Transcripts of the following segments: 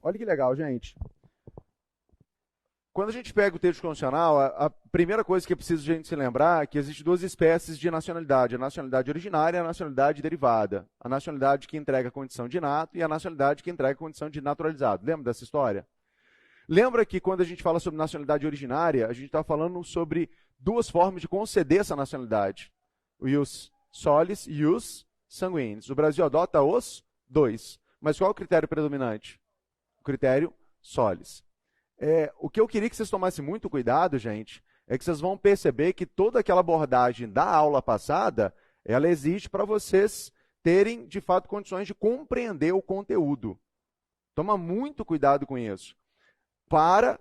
Olha que legal, gente. Quando a gente pega o texto constitucional, a primeira coisa que é preciso a gente se lembrar é que existem duas espécies de nacionalidade. A nacionalidade originária e a nacionalidade derivada. A nacionalidade que entrega a condição de nato e a nacionalidade que entrega a condição de naturalizado. Lembra dessa história? Lembra que quando a gente fala sobre nacionalidade originária, a gente está falando sobre duas formas de conceder essa nacionalidade. O ius solis e ius sanguinis. O Brasil adota os dois. Mas qual é o critério predominante? O critério solis. O que eu queria que vocês tomassem muito cuidado, gente, é que vocês vão perceber que toda aquela abordagem da aula passada, ela existe para vocês terem, de fato, condições de compreender o conteúdo. Toma muito cuidado com isso. Para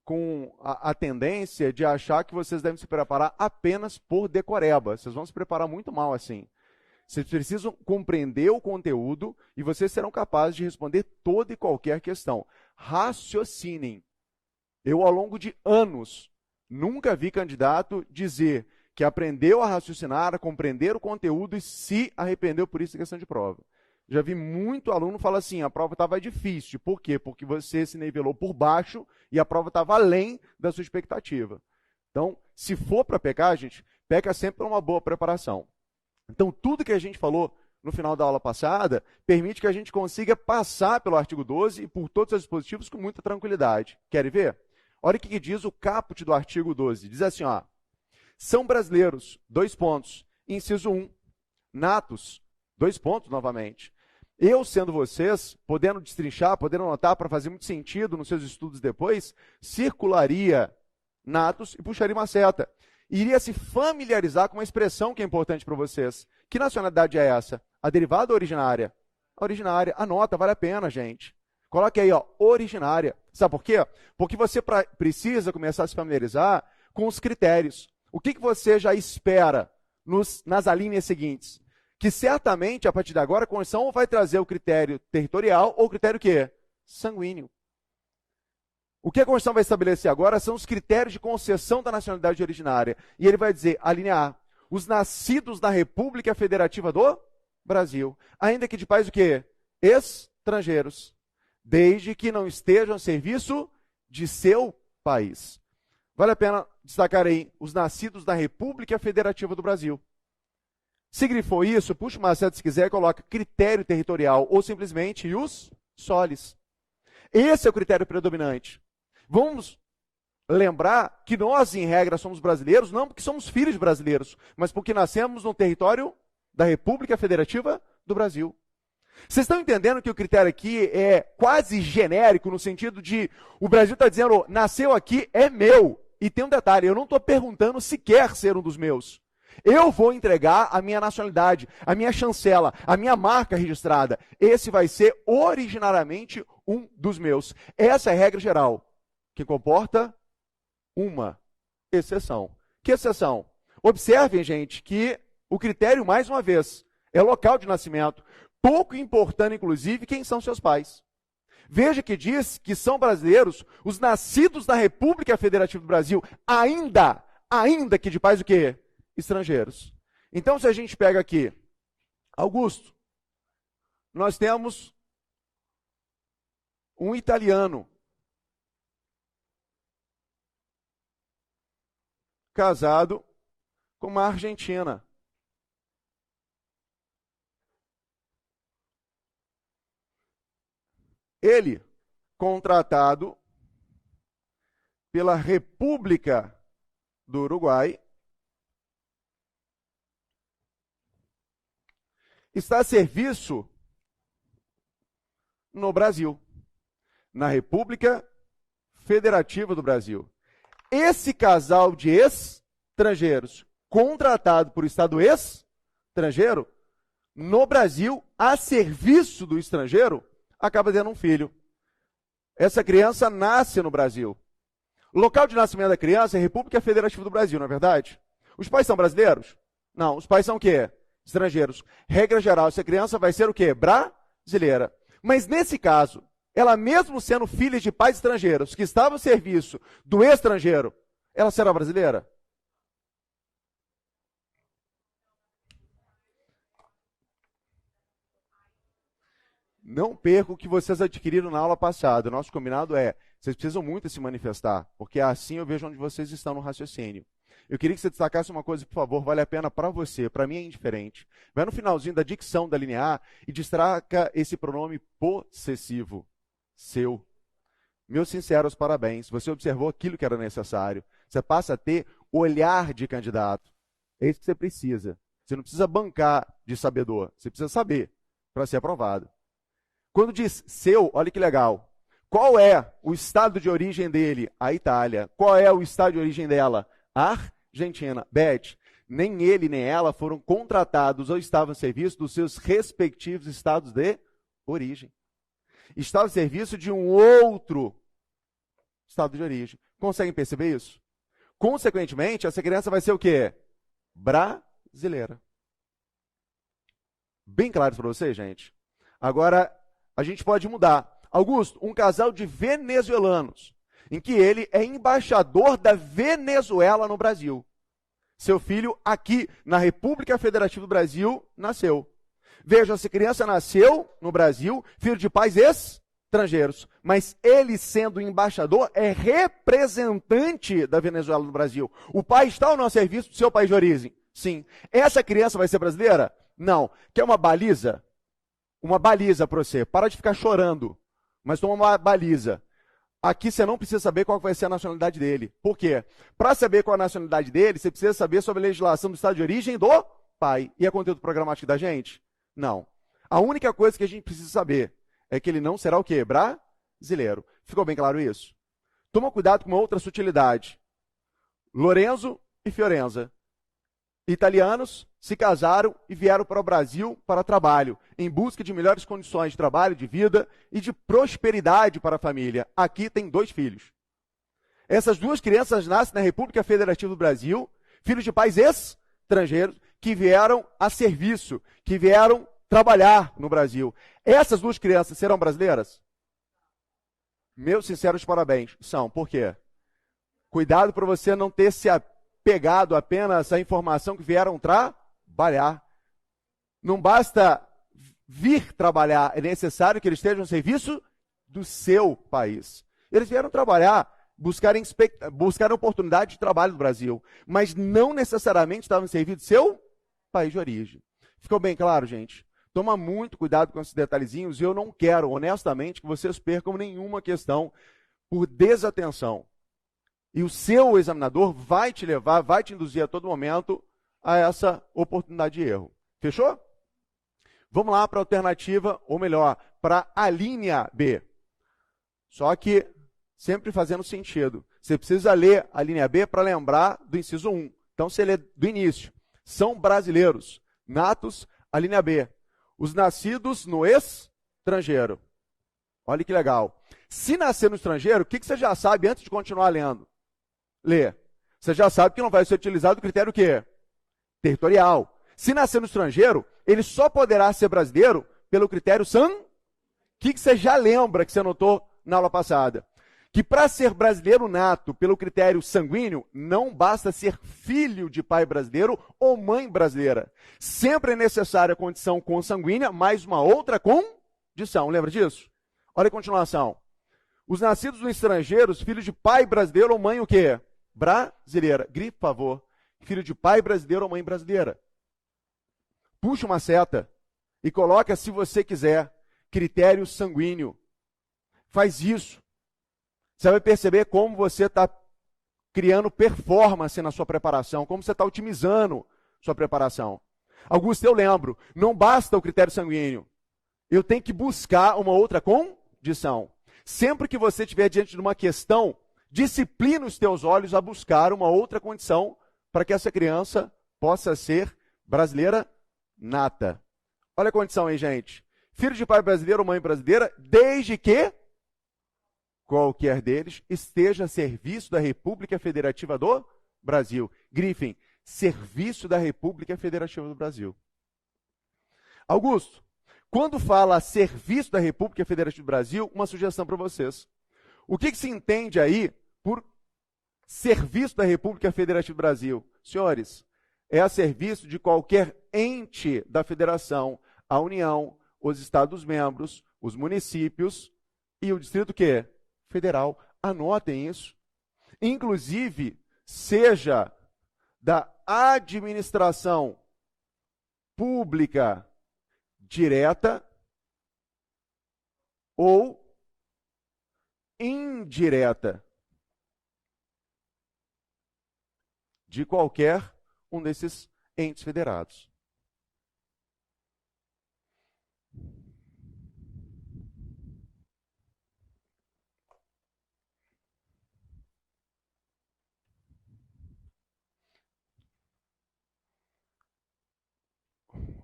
com a tendência de achar que vocês devem se preparar apenas por decoreba. Vocês vão se preparar muito mal assim. Vocês precisam compreender o conteúdo e vocês serão capazes de responder toda e qualquer questão. Raciocinem. Eu, ao longo de anos, nunca vi candidato dizer que aprendeu a raciocinar, a compreender o conteúdo e se arrependeu por isso em questão de prova. Já vi muito aluno falar assim, a prova estava difícil. Por quê? Porque você se nivelou por baixo e a prova estava além da sua expectativa. Então, se for para pecar, gente, peca sempre por uma boa preparação. Então, tudo que a gente falou no final da aula passada permite que a gente consiga passar pelo artigo 12 e por todos os dispositivos com muita tranquilidade. Querem ver? Olha o que diz o caput do artigo 12. Diz assim, ó, são brasileiros, 2 pontos, inciso 1, natos, 2 pontos novamente. Eu, sendo vocês, podendo destrinchar, podendo anotar para fazer muito sentido nos seus estudos depois, circularia natos e puxaria uma seta. Iria se familiarizar com uma expressão que é importante para vocês. Que nacionalidade é essa? A derivada ou originária? A originária. Anota, vale a pena, gente. Coloque aí, ó, originária. Sabe por quê? Porque você precisa começar a se familiarizar com os critérios. O que você já espera nas alíneas seguintes? Que certamente, a partir de agora, a Constituição vai trazer o critério territorial ou o critério o quê? Sanguíneo. O que a Constituição vai estabelecer agora são os critérios de concessão da nacionalidade originária. E ele vai dizer, a linha A, os nascidos na República Federativa do Brasil, ainda que de pais o quê? Estrangeiros, desde que não estejam a serviço de seu país. Vale a pena destacar aí, os nascidos na República Federativa do Brasil. Se grifou isso, puxa uma seta se quiser, coloca critério territorial ou simplesmente ius solis. Esse é o critério predominante. Vamos lembrar que nós, em regra, somos brasileiros, não porque somos filhos de brasileiros, mas porque nascemos no território da República Federativa do Brasil. Vocês estão entendendo que o critério aqui é quase genérico, no sentido de o Brasil está dizendo, nasceu aqui, é meu. E tem um detalhe, eu não estou perguntando se quer ser um dos meus. Eu vou entregar a minha nacionalidade, a minha chancela, a minha marca registrada. Esse vai ser originariamente um dos meus. Essa é a regra geral, que comporta uma exceção. Que exceção? Observem, gente, que o critério, mais uma vez, é local de nascimento, pouco importando, inclusive, quem são seus pais. Veja que diz que são brasileiros os nascidos na República Federativa do Brasil, ainda que de pais o quê? Estrangeiros. Então, se a gente pega aqui, Augusto, nós temos um italiano casado com uma argentina. Ele, contratado pela República do Uruguai, está a serviço no Brasil, na República Federativa do Brasil. Esse casal de estrangeiros, contratado por Estado estrangeiro, no Brasil, a serviço do estrangeiro, acaba tendo um filho. Essa criança nasce no Brasil. O local de nascimento da criança é a República Federativa do Brasil, não é verdade? Os pais são brasileiros? Não, os pais são o quê? Estrangeiros. Regra geral, essa criança vai ser o quê? Brasileira. Mas nesse caso, ela mesmo sendo filha de pais estrangeiros, que estavam a serviço do estrangeiro, ela será brasileira? Não percam o que vocês adquiriram na aula passada. O nosso combinado é, vocês precisam muito se manifestar, porque assim eu vejo onde vocês estão no raciocínio. Eu queria que você destacasse uma coisa, por favor, vale a pena para você, para mim é indiferente. Vai no finalzinho da dicção da linha A e destaca esse pronome possessivo, seu. Meus sinceros parabéns, você observou aquilo que era necessário. Você passa a ter olhar de candidato. É isso que você precisa. Você não precisa bancar de sabedor, você precisa saber para ser aprovado. Quando diz seu, olha que legal. Qual é o estado de origem dele? A Itália. Qual é o estado de origem dela? A Argentina. Beth, nem ele nem ela foram contratados ou estavam a serviço dos seus respectivos estados de origem. Estava a serviço de um outro estado de origem. Conseguem perceber isso? Consequentemente, essa criança vai ser o quê? Brasileira. Bem claro para vocês, gente? Agora, a gente pode mudar. Augusto, um casal de venezuelanos, em que ele é embaixador da Venezuela no Brasil. Seu filho, aqui na República Federativa do Brasil, nasceu. Veja, essa criança nasceu no Brasil, filho de pais estrangeiros, mas ele, sendo embaixador, é representante da Venezuela no Brasil. O pai está ou não a serviço do seu país de origem? Sim. Essa criança vai ser brasileira? Não. Quer uma baliza? Uma baliza para você. Para de ficar chorando, mas toma uma baliza. Aqui você não precisa saber qual vai ser a nacionalidade dele. Por quê? Para saber qual é a nacionalidade dele, você precisa saber sobre a legislação do estado de origem do pai. E é conteúdo programático da gente? Não. A única coisa que a gente precisa saber é que ele não será o quê? Brasileiro. Ficou bem claro isso? Toma cuidado com uma outra sutilidade. Lorenzo e Fiorenza, italianos, se casaram e vieram para o Brasil para trabalho, em busca de melhores condições de trabalho, de vida e de prosperidade para a família. Aqui tem 2 filhos. Essas 2 crianças nascem na República Federativa do Brasil, filhos de pais estrangeiros, que vieram a serviço, que vieram trabalhar no Brasil. Essas 2 crianças serão brasileiras? Meus sinceros parabéns. São. Por quê? Cuidado para você não ter se apegado apenas à informação que vieram trabalhar. Não basta vir trabalhar, é necessário que eles estejam a serviço do seu país. Eles vieram trabalhar, buscar oportunidade de trabalho no Brasil, mas não necessariamente estavam a serviço do seu país de origem. Ficou bem claro, gente? Toma muito cuidado com esses detalhezinhos e eu não quero, honestamente, que vocês percam nenhuma questão por desatenção. E o seu examinador vai te levar, vai te induzir a todo momento a essa oportunidade de erro. Fechou? Vamos lá para a alternativa, ou melhor, para a linha B. Só que sempre fazendo sentido. Você precisa ler a linha B para lembrar do inciso 1. Então, você lê do início. São brasileiros, natos, a linha B. Os nascidos no estrangeiro. Olha que legal. Se nascer no estrangeiro, o que você já sabe antes de continuar lendo? Lê. Você já sabe que não vai ser utilizado o critério o quê? Territorial. Se nascer no estrangeiro, ele só poderá ser brasileiro pelo critério O que você já lembra que você anotou na aula passada? Que para ser brasileiro nato pelo critério sanguíneo, não basta ser filho de pai brasileiro ou mãe brasileira. Sempre é necessária a condição consanguínea, mais uma outra condição. Lembra disso? Olha a continuação. Os nascidos no estrangeiro, filhos de pai brasileiro ou mãe o quê? Brasileira. Grife, por favor. Filho de pai brasileiro ou mãe brasileira. Puxa uma seta e coloca, se você quiser, critério sanguíneo. Faz isso. Você vai perceber como você está criando performance na sua preparação, como você está otimizando sua preparação. Augusto, eu lembro, não basta o critério sanguíneo. Eu tenho que buscar uma outra condição. Sempre que você estiver diante de uma questão, disciplina os teus olhos a buscar uma outra condição para que essa criança possa ser brasileira nata. Olha a condição aí, gente. Filho de pai brasileiro ou mãe brasileira, desde que qualquer deles esteja a serviço da República Federativa do Brasil. Grifem, serviço da República Federativa do Brasil. Augusto, quando fala serviço da República Federativa do Brasil, uma sugestão para vocês. O que se entende aí por serviço da República Federativa do Brasil? Senhores, é a serviço de qualquer ente da federação, a União, os Estados-membros os municípios e o Distrito quê? Federal. Anotem isso. Inclusive, seja da administração pública direta ou indireta, de qualquer um desses entes federados.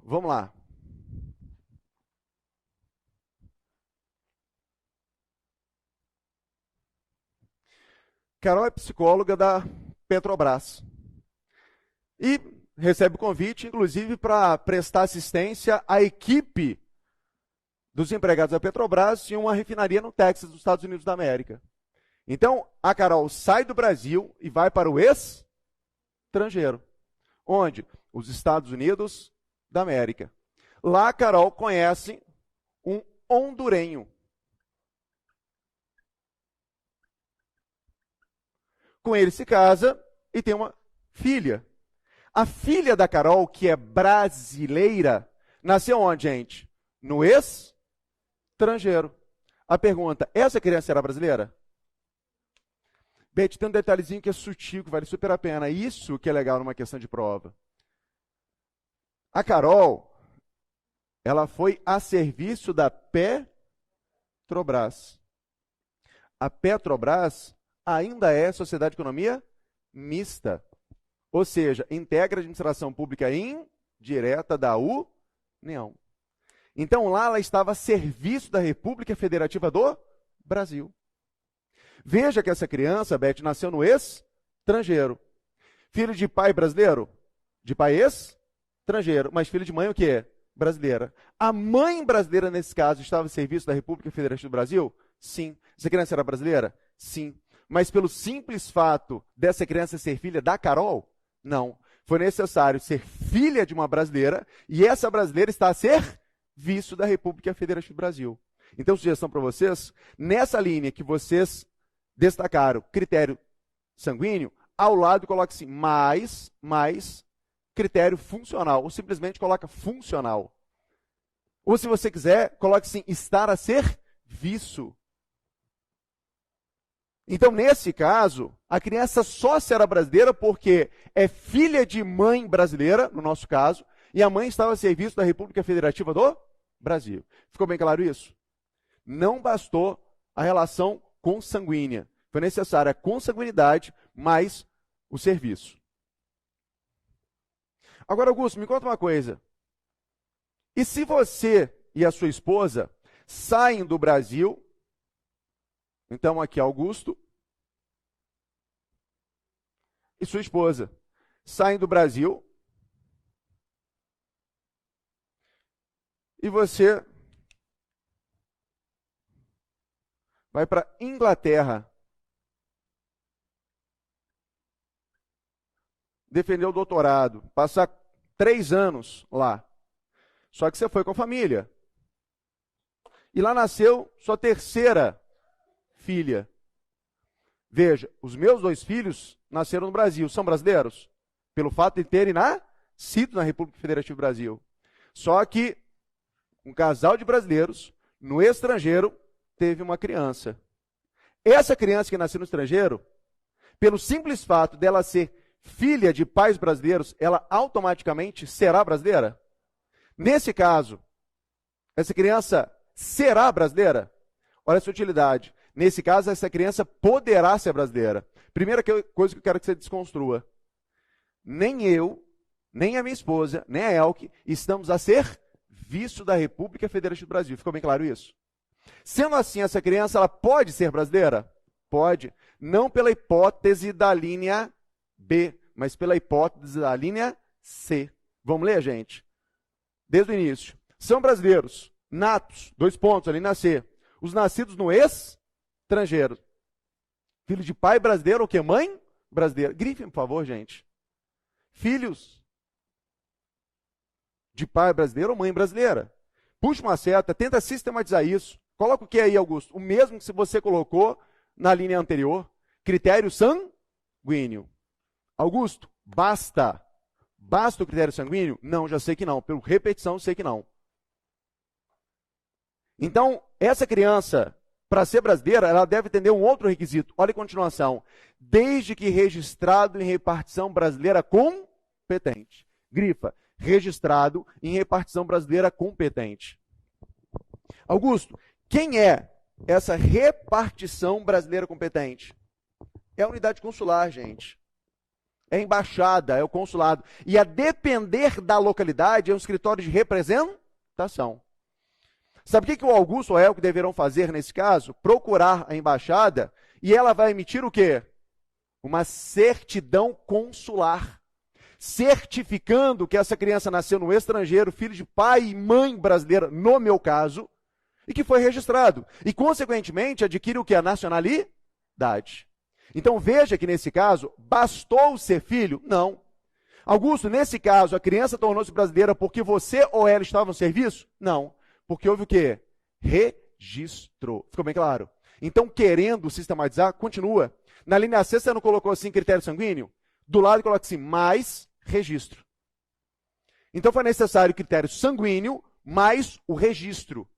Vamos lá. Carol é psicóloga da Petrobras e recebe o convite, inclusive, para prestar assistência à equipe dos empregados da Petrobras em uma refinaria no Texas, nos Estados Unidos da América. Então, a Carol sai do Brasil e vai para o estrangeiro, onde? Os Estados Unidos da América. Lá a Carol conhece um hondurenho. Com ele se casa e tem uma filha. A filha da Carol, que é brasileira, nasceu onde, gente? No estrangeiro. A pergunta, essa criança era brasileira? Beth, tem um detalhezinho que é sutil, que vale super a pena. Isso que é legal numa questão de prova. A Carol, ela foi a serviço da Petrobras. A Petrobras ainda é sociedade de economia mista. Ou seja, integra a administração pública indireta da União. Então, lá ela estava a serviço da República Federativa do Brasil. Veja que essa criança, Beth, nasceu no estrangeiro. Filho de pai brasileiro? De pai estrangeiro. Mas filho de mãe o quê? Brasileira. A mãe brasileira, nesse caso, estava a serviço da República Federativa do Brasil? Sim. Essa criança era brasileira? Sim. Mas pelo simples fato dessa criança ser filha da Carol? Não. Foi necessário ser filha de uma brasileira e essa brasileira está a serviço da República Federativa do Brasil. Então, sugestão para vocês, nessa linha que vocês destacaram, critério sanguíneo, ao lado coloque assim, mais critério funcional, ou simplesmente coloca funcional. Ou se você quiser, coloque assim, estar a serviço. Então, nesse caso, a criança só será brasileira porque é filha de mãe brasileira, no nosso caso, e a mãe estava a serviço da República Federativa do Brasil. Ficou bem claro isso? Não bastou a relação consanguínea. Foi necessária a consanguinidade mais o serviço. Agora, Augusto, me conta uma coisa. E se você e a sua esposa saem do Brasil, então aqui Augusto e sua esposa saem do Brasil e você vai para Inglaterra defender o doutorado, passar 3 anos lá. Só que você foi com a família. E lá nasceu sua terceira filha. Veja, os meus 2 filhos nasceram no Brasil. São brasileiros? Pelo fato de terem nascido na República Federativa do Brasil. Só que um casal de brasileiros, no estrangeiro, teve uma criança. Essa criança que nasceu no estrangeiro, pelo simples fato dela ser filha de pais brasileiros, ela automaticamente será brasileira? Nesse caso, essa criança será brasileira? Olha essa utilidade. Nesse caso, essa criança poderá ser brasileira. Primeira coisa que eu quero que você desconstrua. Nem eu, nem a minha esposa, nem a Elke estamos a serviço da República Federativa do Brasil. Ficou bem claro isso? Sendo assim, essa criança ela pode ser brasileira? Pode. Não pela hipótese da linha B, mas pela hipótese da linha C. Vamos ler, gente? Desde o início. São brasileiros, natos, 2 pontos, a linha C. Os nascidos no estrangeiro. Filho de pai brasileiro ou que? Mãe brasileira. Grifem, por favor, gente. Filhos de pai brasileiro ou mãe brasileira. puxa uma seta, tenta sistematizar isso. Coloca o que aí, Augusto? O mesmo que você colocou na linha anterior. Critério sanguíneo. Augusto, basta. Basta o critério sanguíneo? Não, já sei que não. Por repetição, sei que não. Então, essa criança, para ser brasileira, ela deve atender um outro requisito. Olha a continuação. Desde que registrado em repartição brasileira competente. Grifa. Registrado em repartição brasileira competente. Augusto, quem é essa repartição brasileira competente? É a unidade consular, gente. É a embaixada, é o consulado. E a depender da localidade, é um escritório de representação. Sabe o que o Augusto ou a Elke deverão fazer nesse caso? Procurar a embaixada e ela vai emitir o quê? Uma certidão consular. Certificando que essa criança nasceu no estrangeiro, filho de pai e mãe brasileira, no meu caso, e que foi registrado. E, consequentemente, adquire o que? A nacionalidade. Então, veja que, nesse caso, bastou ser filho? Não. Augusto, nesse caso, a criança tornou-se brasileira porque você ou ela estava no serviço? Não. Porque houve o quê? Registro. Ficou bem claro? Então, querendo sistematizar, continua. Na linha C, você não colocou assim critério sanguíneo? Do lado, coloca assim, mais registro. Então, foi necessário critério sanguíneo mais o registro.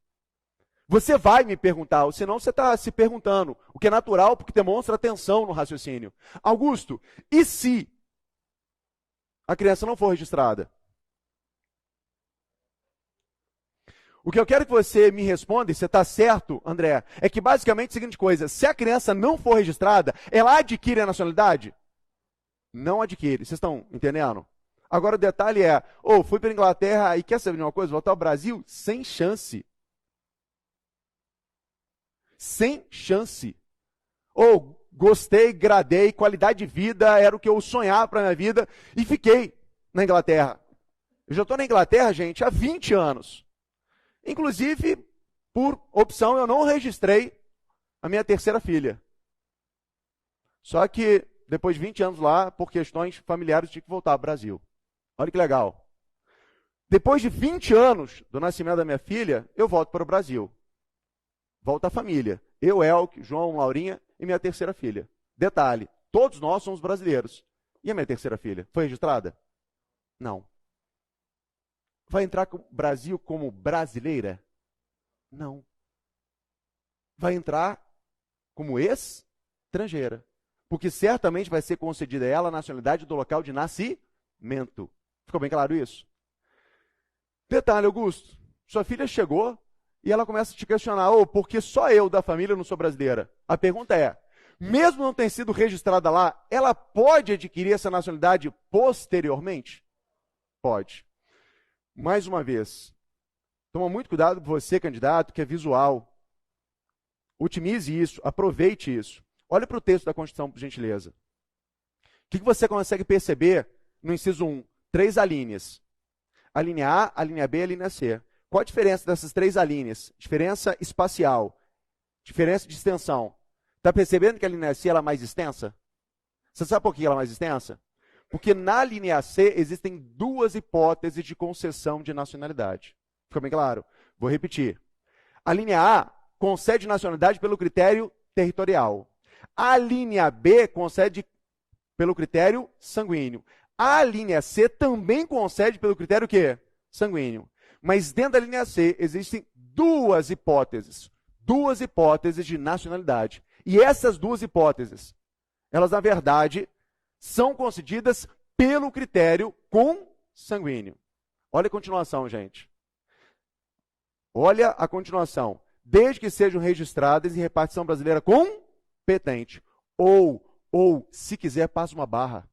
Você vai me perguntar, ou senão você está se perguntando, o que é natural porque demonstra atenção no raciocínio. Augusto, e se a criança não for registrada? O que eu quero que você me responda, e você está certo, André, é que basicamente é a seguinte coisa, se a criança não for registrada, ela adquire a nacionalidade? Não adquire. Vocês estão entendendo? Agora o detalhe é, fui para a Inglaterra e quer saber de uma coisa? Voltar ao Brasil? Sem chance. Sem chance. Gostei, gradei, qualidade de vida, era o que eu sonhava para a minha vida e fiquei na Inglaterra. Eu já estou na Inglaterra, gente, há 20 anos. Inclusive, por opção, eu não registrei a minha terceira filha. Só que, depois de 20 anos lá, por questões familiares, tive que voltar ao Brasil. Olha que legal. Depois de 20 anos do nascimento da minha filha, eu volto para o Brasil. Volta a família. Eu, Elke, João, Laurinha e minha terceira filha. Detalhe, todos nós somos brasileiros. E a minha terceira filha? Foi registrada? Não. Vai entrar no Brasil como brasileira? Não. Vai entrar como estrangeira. Porque certamente vai ser concedida a ela a nacionalidade do local de nascimento. Ficou bem claro isso? Detalhe, Augusto. Sua filha chegou e ela começa a te questionar, porque só eu da família não sou brasileira. A pergunta é, mesmo não tendo sido registrada lá, ela pode adquirir essa nacionalidade posteriormente? Pode. Mais uma vez, toma muito cuidado com você, candidato, que é visual. Otimize isso, aproveite isso. Olha para o texto da Constituição, por gentileza. O que você consegue perceber no inciso 1? 3 alíneas. A linha A, a linha B e a linha C. Qual a diferença dessas 3 alíneas? Diferença espacial, diferença de extensão. Está percebendo que a linha C ela é mais extensa? Você sabe por que ela é mais extensa? Porque na linha C existem 2 hipóteses de concessão de nacionalidade. Ficou bem claro? Vou repetir. A linha A concede nacionalidade pelo critério territorial. A linha B concede pelo critério sanguíneo. A linha C também concede pelo critério o quê? Sanguíneo. Mas dentro da linha C existem 2 hipóteses. 2 hipóteses de nacionalidade. E essas 2 hipóteses, elas na verdade são concedidas pelo critério consanguíneo. Olha a continuação, gente. Olha a continuação. Desde que sejam registradas em repartição brasileira competente. Ou, se quiser, passa uma barra.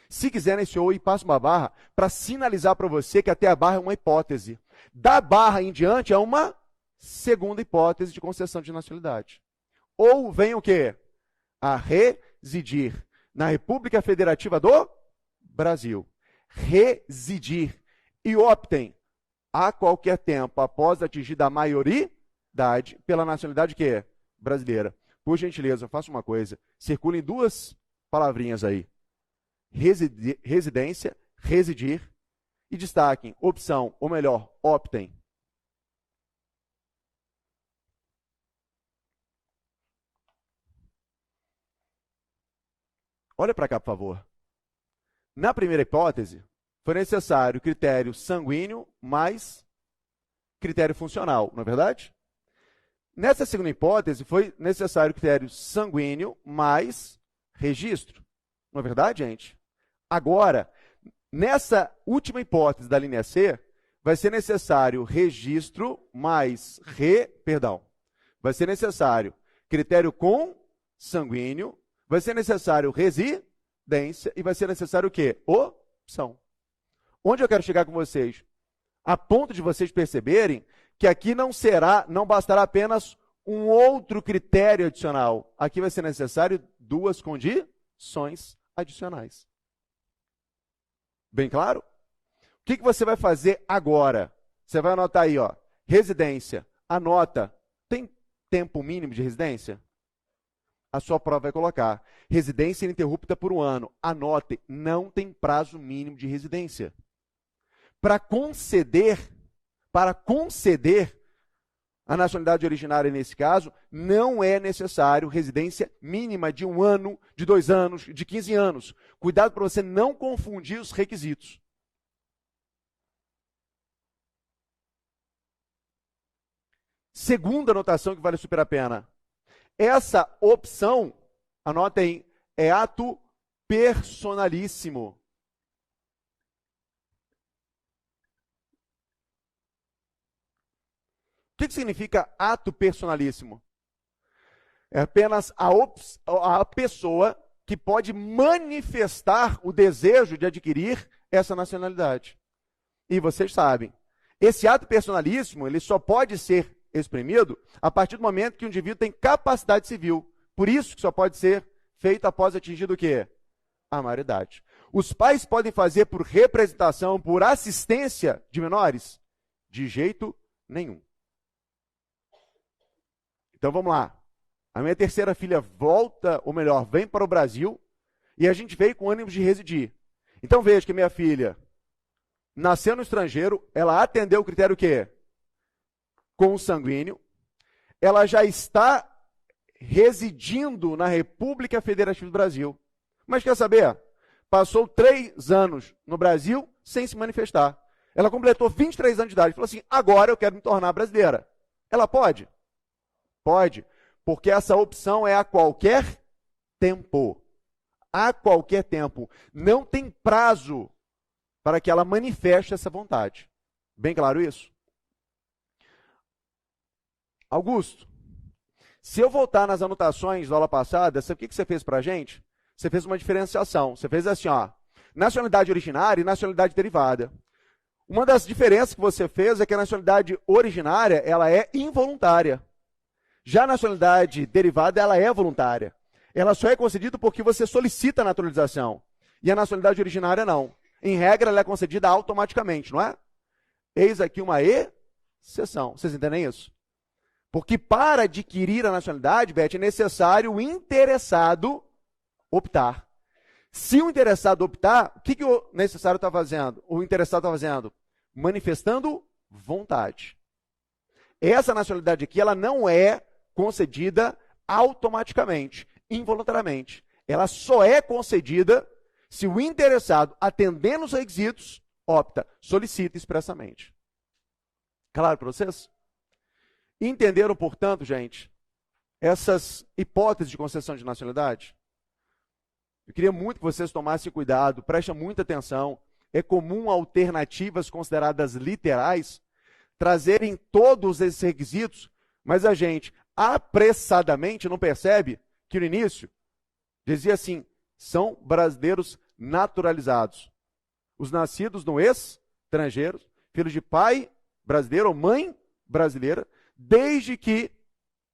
Se quiser, nesse ou, passa uma barra para sinalizar para você que até a barra é uma hipótese. Da barra em diante é uma segunda hipótese de concessão de nacionalidade. Ou vem o quê? A residir na República Federativa do Brasil. Residir. E optem a qualquer tempo, após atingida a maioridade, pela nacionalidade que é brasileira. Por gentileza, faça uma coisa. Circulem 2 palavrinhas aí. Residência, residir. E destaquem opção, ou melhor, optem. Olha para cá, por favor. Na primeira hipótese, foi necessário critério sanguíneo mais critério funcional, não é verdade? Nessa segunda hipótese, foi necessário critério sanguíneo mais registro. Não é verdade, gente? Agora, nessa última hipótese da linha C, vai ser necessário registro mais vai ser necessário critério consanguíneo, vai ser necessário residência e vai ser necessário o quê? Opção. Onde eu quero chegar com vocês? A ponto de vocês perceberem que aqui não bastará apenas um outro critério adicional. Aqui vai ser necessário duas condições adicionais. Bem claro? O que você vai fazer agora? Você vai anotar aí, ó, residência. Anota. Tem tempo mínimo de residência? A sua prova vai colocar. Residência ininterrupta por 1 ano. Anote, não tem prazo mínimo de residência. Para conceder a nacionalidade originária nesse caso, não é necessário residência mínima de 1 ano, de 2 anos, de 15 anos. Cuidado para você não confundir os requisitos. Segunda anotação que vale super a pena. Essa opção, anotem, é ato personalíssimo. O que significa ato personalíssimo? É apenas a pessoa que pode manifestar o desejo de adquirir essa nacionalidade. E vocês sabem, esse ato personalíssimo, ele só pode ser exprimido a partir do momento que o indivíduo tem capacidade civil. Por isso que só pode ser feito após atingido o quê? A maioridade. Os pais podem fazer por representação, por assistência de menores? De jeito nenhum. Então vamos lá. A minha terceira filha volta, ou melhor, vem para o Brasil, e a gente veio com ânimo de residir. Então veja que minha filha nasceu no estrangeiro, ela atendeu o critério o quê? Consanguíneo, ela já está residindo na República Federativa do Brasil. Mas quer saber? Passou 3 anos no Brasil sem se manifestar. Ela completou 23 anos de idade e falou assim, agora eu quero me tornar brasileira. Ela pode? Pode, porque essa opção é a qualquer tempo. A qualquer tempo. Não tem prazo para que ela manifeste essa vontade. Bem claro isso? Augusto, se eu voltar nas anotações da aula passada, sabe o que você fez para a gente? Você fez uma diferenciação. Você fez assim, ó, nacionalidade originária e nacionalidade derivada. Uma das diferenças que você fez é que a nacionalidade originária, ela é involuntária. Já a nacionalidade derivada, ela é voluntária. Ela só é concedida porque você solicita a naturalização. E a nacionalidade originária, não. Em regra, ela é concedida automaticamente, não é? Eis aqui uma exceção. Vocês entendem isso? Porque para adquirir a nacionalidade, Beth, é necessário o interessado optar. Se o interessado optar, o que o necessário está fazendo? O interessado está fazendo? Manifestando vontade. Essa nacionalidade aqui, ela não é concedida automaticamente, involuntariamente. Ela só é concedida se o interessado, atendendo os requisitos, opta, solicita expressamente. Claro para vocês? Entenderam, portanto, gente, essas hipóteses de concessão de nacionalidade? Eu queria muito que vocês tomassem cuidado, prestem muita atenção. É comum alternativas consideradas literais trazerem todos esses requisitos, mas a gente apressadamente não percebe que no início dizia assim, são brasileiros naturalizados. Os nascidos no estrangeiro, filhos de pai brasileiro ou mãe brasileira, desde que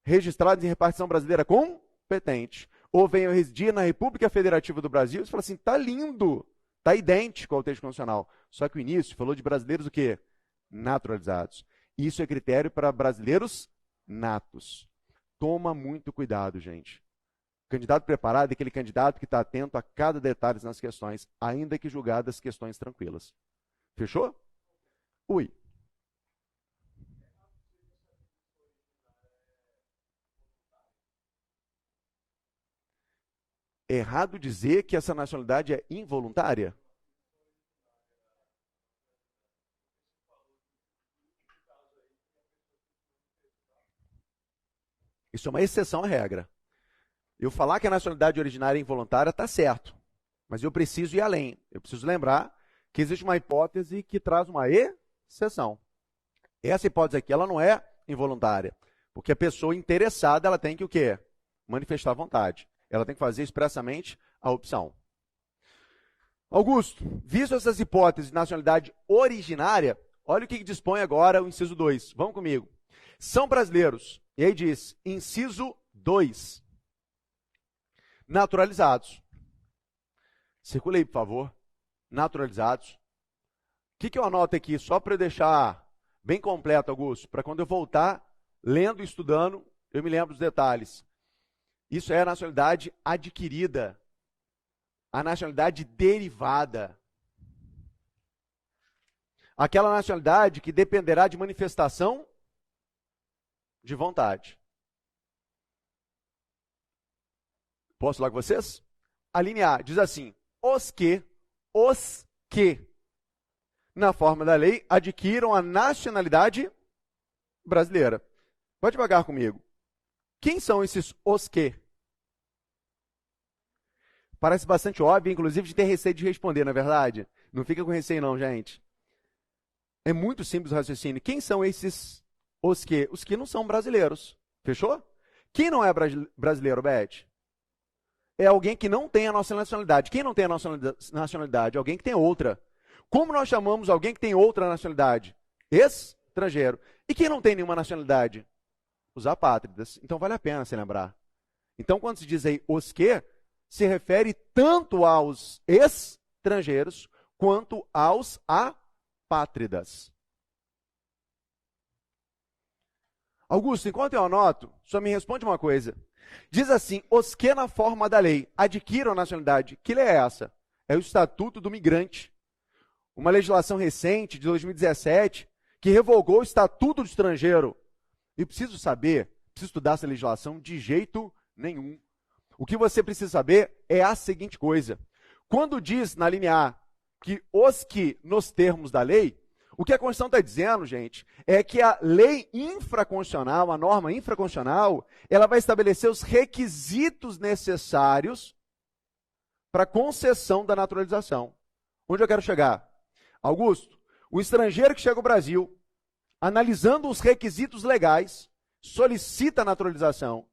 registrados em repartição brasileira competente, ou venham residir na República Federativa do Brasil, você fala assim, tá lindo, tá idêntico ao texto constitucional. Só que o início falou de brasileiros o quê? Naturalizados. Isso é critério para brasileiros natos. Toma muito cuidado, gente. Candidato preparado é aquele candidato que está atento a cada detalhe nas questões, ainda que julgadas questões tranquilas. Fechou? Ui. É errado dizer que essa nacionalidade é involuntária? Isso é uma exceção à regra. Eu falar que a nacionalidade originária é involuntária está certo, mas eu preciso ir além. Eu preciso lembrar que existe uma hipótese que traz uma exceção. Essa hipótese aqui, ela não é involuntária, porque a pessoa interessada, ela tem que o quê? Manifestar vontade. Ela tem que fazer expressamente a opção. Augusto, visto essas hipóteses de nacionalidade originária, olha o que dispõe agora o inciso 2. Vamos comigo. São brasileiros, e aí diz, inciso 2, naturalizados. Circula aí, por favor. Naturalizados. O que eu anoto aqui, só para eu deixar bem completo, Augusto, para quando eu voltar lendo e estudando, eu me lembro dos detalhes. Isso é a nacionalidade adquirida, a nacionalidade derivada. Aquela nacionalidade que dependerá de manifestação de vontade. Posso falar com vocês? A linha A diz assim, os que, na forma da lei, adquiram a nacionalidade brasileira. Pode devagar comigo. Quem são esses os que? Parece bastante óbvio, inclusive de ter receio de responder, não é verdade? Não fica com receio não, gente. É muito simples o raciocínio. Quem são esses os que? Os que não são brasileiros. Fechou? Quem não é brasileiro, Beth? É alguém que não tem a nossa nacionalidade. Quem não tem a nossa nacionalidade? Alguém que tem outra. Como nós chamamos alguém que tem outra nacionalidade? Estrangeiro. E quem não tem nenhuma nacionalidade? Os apátridas. Então vale a pena se lembrar. Então quando se diz aí os que, se refere tanto aos estrangeiros quanto aos apátridas. Augusto, enquanto eu anoto, só me responde uma coisa. Diz assim, os que na forma da lei adquiram a nacionalidade. Que lei é essa? É o Estatuto do Migrante. Uma legislação recente, de 2017, que revogou o Estatuto do Estrangeiro. E preciso saber, preciso estudar essa legislação de jeito nenhum. O que você precisa saber é a seguinte coisa. Quando diz na linha A que os que nos termos da lei, o que a Constituição está dizendo, gente, é que a lei infraconstitucional, a norma infraconstitucional, ela vai estabelecer os requisitos necessários para a concessão da naturalização. Onde eu quero chegar? Augusto, o estrangeiro que chega ao Brasil, analisando os requisitos legais, solicita a naturalização.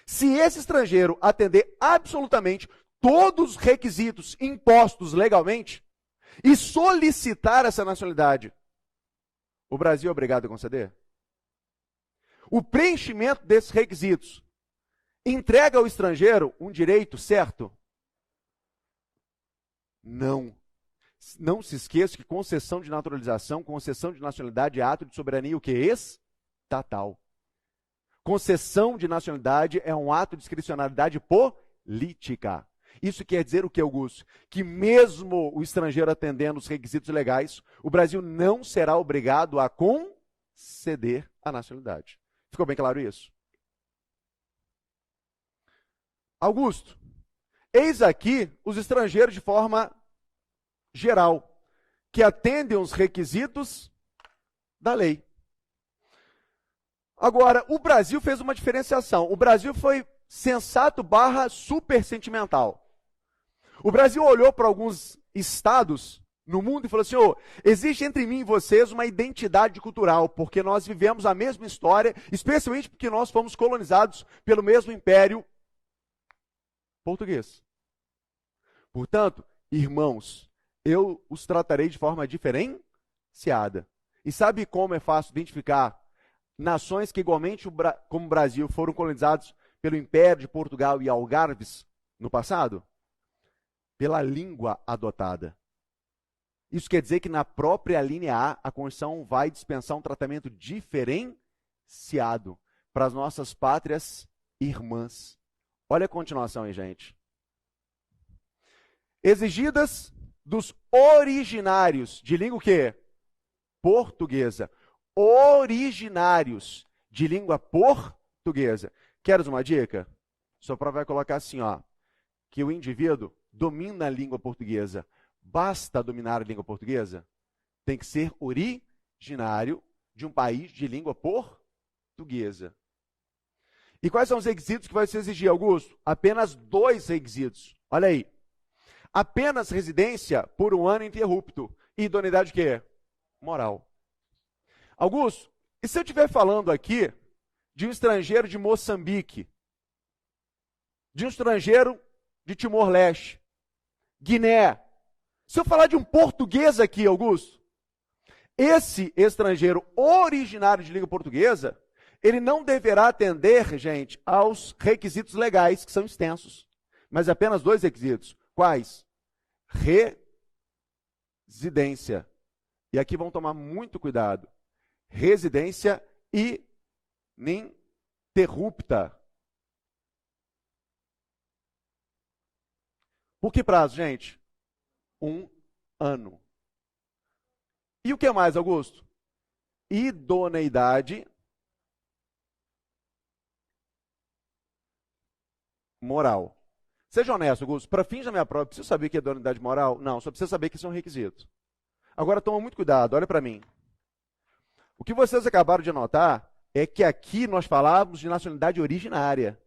Se esse estrangeiro atender absolutamente todos os requisitos impostos legalmente e solicitar essa nacionalidade, o Brasil é obrigado a conceder? O preenchimento desses requisitos entrega ao estrangeiro um direito certo? Não. Não se esqueça que concessão de naturalização, concessão de nacionalidade é ato de soberania o que? Estatal. Concessão de nacionalidade é um ato de discricionalidade política. Isso quer dizer o que, Augusto? Que mesmo o estrangeiro atendendo os requisitos legais, o Brasil não será obrigado a conceder a nacionalidade. Ficou bem claro isso? Augusto, eis aqui os estrangeiros de forma geral, que atendem os requisitos da lei. Agora, o Brasil fez uma diferenciação. O Brasil foi sensato / super sentimental. O Brasil olhou para alguns estados no mundo e falou assim, existe entre mim e vocês uma identidade cultural, porque nós vivemos a mesma história, especialmente porque nós fomos colonizados pelo mesmo império português. Portanto, irmãos, eu os tratarei de forma diferenciada. E sabe como é fácil identificar nações que igualmente como o Brasil foram colonizados pelo Império de Portugal e Algarves no passado? Pela língua adotada. Isso quer dizer que na própria linha A, a Constituição vai dispensar um tratamento diferenciado para as nossas pátrias irmãs. Olha a continuação aí, gente. Exigidas dos originários de língua o quê? Portuguesa. Originários de língua portuguesa. Queres uma dica? Sua prova vai colocar assim, que o indivíduo domina a língua portuguesa. Basta dominar a língua portuguesa? Tem que ser originário de um país de língua portuguesa. E quais são os requisitos que vai se exigir, Augusto? Apenas 2 requisitos. Olha aí. Apenas residência por 1 ano ininterrupto. E idoneidade o quê? Moral. Augusto, e se eu estiver falando aqui de um estrangeiro de Moçambique, de um estrangeiro de Timor-Leste, Guiné, se eu falar de um português aqui, Augusto, esse estrangeiro originário de língua portuguesa, ele não deverá atender, gente, aos requisitos legais, que são extensos. Mas apenas 2 requisitos. Quais? Residência. E aqui vão tomar muito cuidado. Residência ininterrupta. Por que prazo, gente? 1 ano. E o que mais, Augusto? Idoneidade moral. Seja honesto, Augusto, para fins da minha prova, preciso saber o que é idoneidade moral? Não, só precisa saber que isso é um requisito. Agora, toma muito cuidado, olha para mim. O que vocês acabaram de notar é que aqui nós falávamos de nacionalidade originária.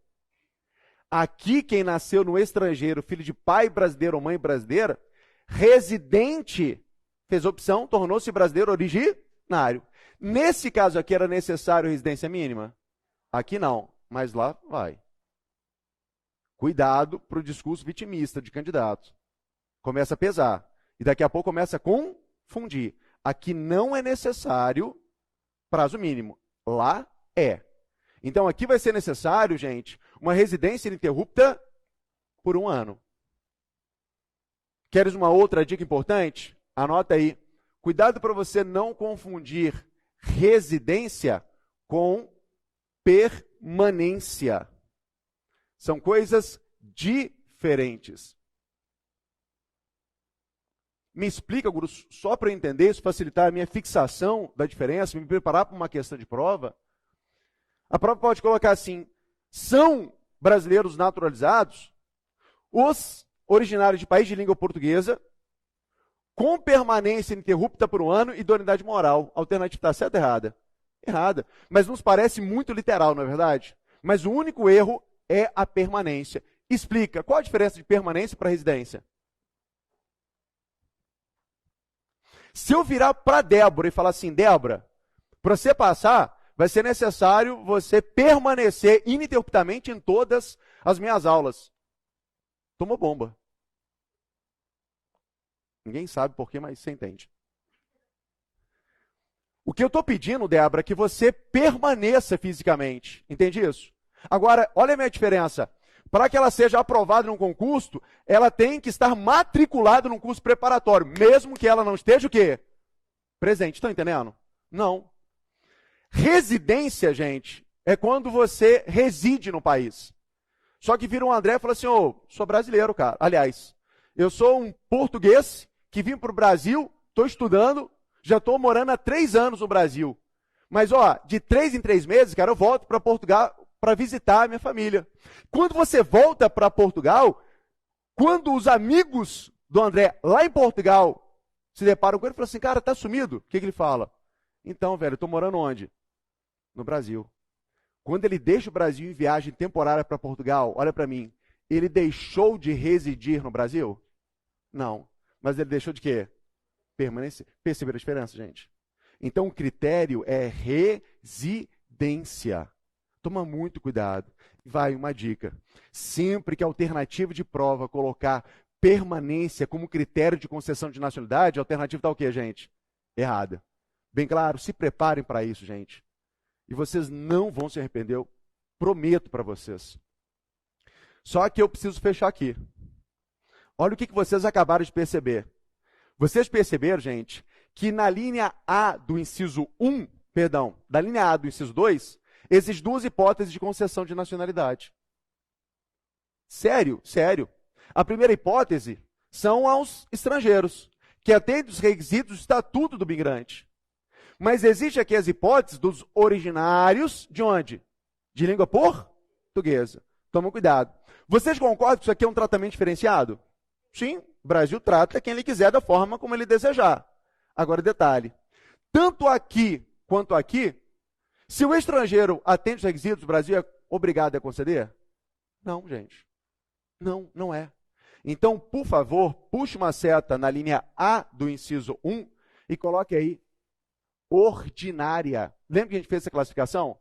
Aqui, quem nasceu no estrangeiro, filho de pai brasileiro ou mãe brasileira, residente, fez opção, tornou-se brasileiro originário. Nesse caso aqui, era necessário residência mínima? Aqui não, mas lá vai. Cuidado para o discurso vitimista de candidato. Começa a pesar. E daqui a pouco começa a confundir. Aqui não é necessário prazo mínimo. Lá é. Então aqui vai ser necessário, gente, uma residência ininterrupta por 1 ano. Queres uma outra dica importante? Anota aí. Cuidado para você não confundir residência com permanência. São coisas diferentes. Me explica, Guru, só para eu entender isso, facilitar a minha fixação da diferença, me preparar para uma questão de prova. A prova pode colocar assim: são brasileiros naturalizados os originários de país de língua portuguesa com permanência ininterrupta por 1 ano e idoneidade moral. A alternativa está certa ou errada? Errada. Mas nos parece muito literal, não é verdade? Mas o único erro é a permanência. Explica, qual a diferença de permanência para residência? Se eu virar para Débora e falar assim: Débora, para você passar, vai ser necessário você permanecer ininterruptamente em todas as minhas aulas. Tomou bomba. Ninguém sabe por quê, mas você entende. O que eu estou pedindo, Débora, é que você permaneça fisicamente. Entende isso? Agora, olha a minha diferença. Para que ela seja aprovada num concurso, ela tem que estar matriculada num curso preparatório, mesmo que ela não esteja o quê? Presente. Estão entendendo? Não. Residência, gente, é quando você reside no país. Só que vira um André e fala assim: ô, sou brasileiro, cara. Aliás, eu sou um português que vim para o Brasil, estou estudando, já estou morando há 3 anos no Brasil. Mas, ó, de 3 em 3 meses, cara, eu volto para Portugal para visitar a minha família. Quando você volta para Portugal, quando os amigos do André lá em Portugal se deparam com ele e falam assim: cara, tá sumido? O que ele fala? Então, velho, eu estou morando onde? No Brasil. Quando ele deixa o Brasil em viagem temporária para Portugal, olha para mim, ele deixou de residir no Brasil? Não. Mas ele deixou de quê? Permanecer. Perceberam a diferença, gente? Então, o critério é residência. Toma muito cuidado. Vai uma dica. Sempre que a alternativa de prova colocar permanência como critério de concessão de nacionalidade, a alternativa está o quê, gente? Errada. Bem claro, se preparem para isso, gente. E vocês não vão se arrepender, eu prometo para vocês. Só que eu preciso fechar aqui. Olha o que vocês acabaram de perceber. Vocês perceberam, gente, que na linha A do inciso 1, perdão, da linha A do inciso 2, existem 2 hipóteses de concessão de nacionalidade. Sério, sério. A primeira hipótese são aos estrangeiros, que atendem os requisitos do Estatuto do Migrante. Mas existe aqui as hipóteses dos originários de onde? De língua portuguesa. Toma cuidado. Vocês concordam que isso aqui é um tratamento diferenciado? Sim, o Brasil trata quem ele quiser da forma como ele desejar. Agora, detalhe, tanto aqui quanto aqui, se o estrangeiro atende os requisitos, o Brasil é obrigado a conceder? Não, gente. Não, não é. Então, por favor, puxe uma seta na linha A do inciso 1 e coloque aí ordinária. Lembra que a gente fez essa classificação?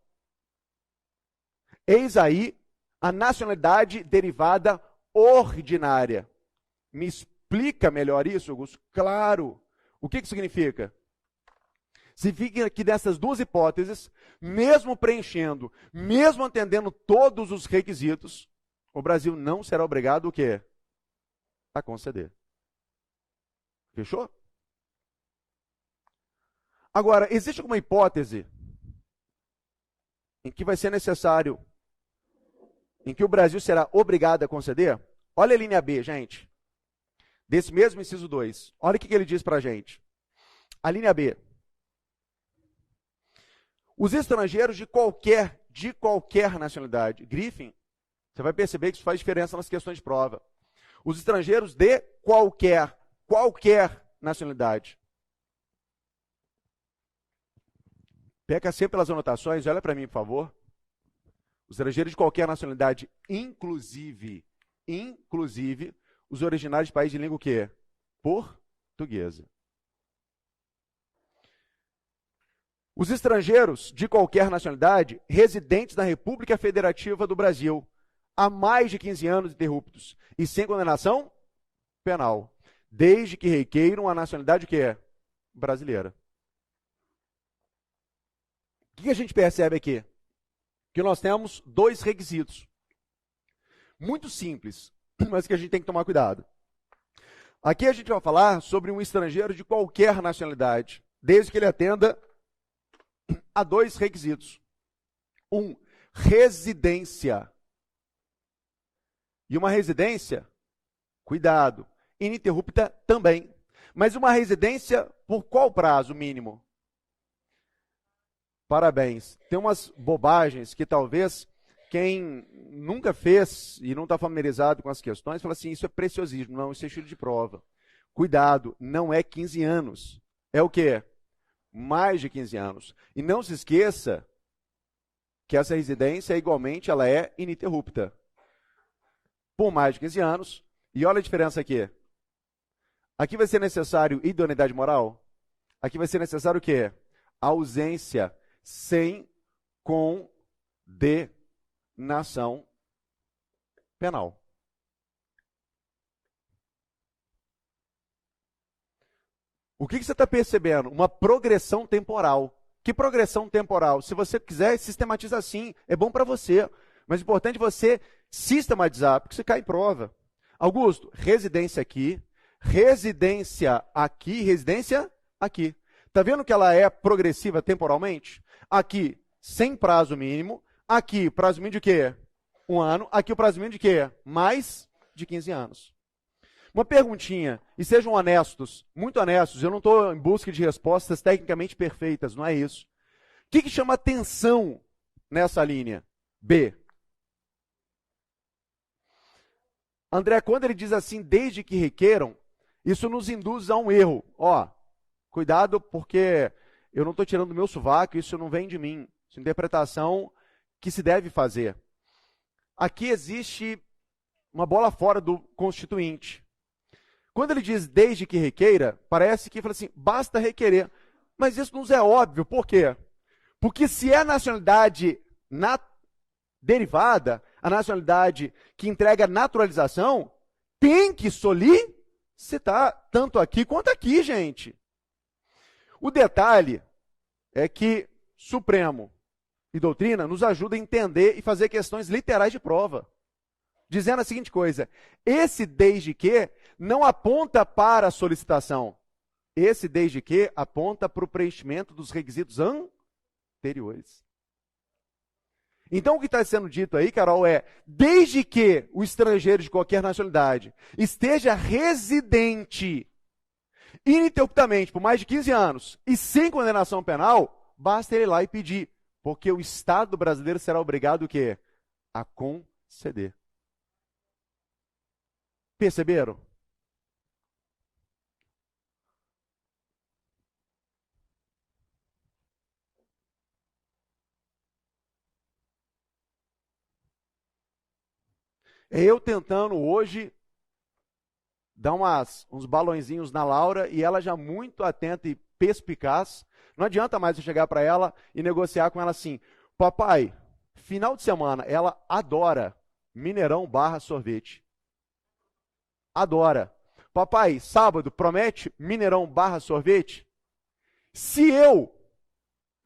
Eis aí a nacionalidade derivada ordinária. Me explica melhor isso, Augusto? Claro. O que significa? Significa que dessas duas hipóteses, mesmo preenchendo, mesmo atendendo todos os requisitos, o Brasil não será obrigado o quê? A conceder. Fechou? Agora, existe alguma hipótese em que vai ser necessário, em que o Brasil será obrigado a conceder? Olha a linha B, gente. Desse mesmo inciso 2. Olha o que ele diz para a gente. A linha B. Os estrangeiros de qualquer nacionalidade. Griffin, você vai perceber que isso faz diferença nas questões de prova. Os estrangeiros de qualquer nacionalidade. Pega sempre pelas anotações, olha para mim, por favor. Os estrangeiros de qualquer nacionalidade, inclusive, os originários de país de língua o quê? Portuguesa. Os estrangeiros de qualquer nacionalidade, residentes na República Federativa do Brasil, há mais de 15 anos interruptos e sem condenação penal, desde que requeiram a nacionalidade que é brasileira. O que a gente percebe aqui? Que nós temos dois requisitos. Muito simples, mas que a gente tem que tomar cuidado. Aqui a gente vai falar sobre um estrangeiro de qualquer nacionalidade, desde que ele atenda a dois requisitos. Um, residência. E uma residência, cuidado, ininterrupta também. Mas uma residência por qual prazo mínimo? Parabéns. Tem umas bobagens que talvez quem nunca fez e não está familiarizado com as questões, fala assim, isso é preciosismo. Não, isso é estilo de prova. Cuidado, não é 15 anos. É o quê? Mais de 15 anos. E não se esqueça que essa residência, igualmente, ela é ininterrupta. Por mais de 15 anos. E olha a diferença aqui. Aqui vai ser necessário idoneidade moral. Aqui vai ser necessário o quê? Ausência sem condenação penal. O que você está percebendo? Uma progressão temporal. Que progressão temporal? Se você quiser, sistematiza assim. É bom para você. Mas é importante você sistematizar, porque você cai em prova. Augusto, residência aqui, residência aqui, residência aqui. Está vendo que ela é progressiva temporalmente? Aqui, sem prazo mínimo. Aqui, prazo mínimo de quê? 1 ano. Aqui, o prazo mínimo de quê? Mais de 15 anos. Uma perguntinha, e sejam honestos, muito honestos, eu não estou em busca de respostas tecnicamente perfeitas, não é isso. O que chama atenção nessa linha? B. André, quando ele diz assim, desde que requeram, isso nos induz a um erro. Ó, cuidado porque eu não estou tirando do meu sovaco, isso não vem de mim. Isso é interpretação que se deve fazer. Aqui existe uma bola fora do constituinte. Quando ele diz desde que requeira, parece que fala assim, basta requerer. Mas isso nos é óbvio, por quê? Porque se é a nacionalidade derivada, a nacionalidade que entrega naturalização, tem que solicitar tanto aqui quanto aqui, gente. O detalhe é que Supremo e doutrina nos ajuda a entender e fazer questões literais de prova. Dizendo a seguinte coisa, esse desde que não aponta para a solicitação. Esse desde que aponta para o preenchimento dos requisitos anteriores. Então, o que está sendo dito aí, Carol, é desde que o estrangeiro de qualquer nacionalidade esteja residente ininterruptamente por mais de 15 anos e sem condenação penal, basta ele ir lá e pedir, porque o Estado brasileiro será obrigado o quê? A conceder. Perceberam? É eu tentando hoje dar uns balõezinhos na Laura e ela já muito atenta e perspicaz. Não adianta mais eu chegar para ela e negociar com ela assim: papai, final de semana, ela adora Mineirão barra sorvete. Adora. Papai, sábado, promete Mineirão barra sorvete? Se eu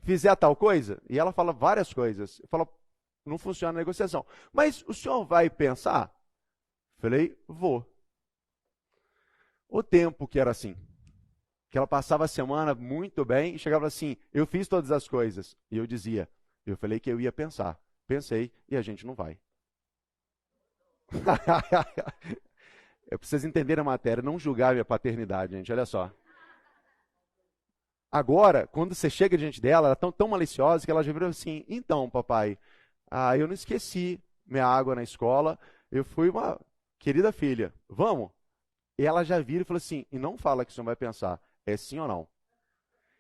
fizer tal coisa, e ela fala várias coisas, eu falo, não funciona a negociação. Mas o senhor vai pensar? Falei, vou. O tempo que era assim, que ela passava a semana muito bem e chegava assim, eu fiz todas as coisas. E eu dizia, eu falei que eu ia pensar. Pensei e a gente não vai. Eu preciso entender a matéria, não julgar a minha paternidade, gente, olha só. Agora, quando você chega diante dela, ela é tão maliciosa que ela já virou assim, então, papai, eu não esqueci minha água na escola, eu fui uma querida filha, vamos? E ela já vira e fala assim, e não fala que o senhor vai pensar, é sim ou não?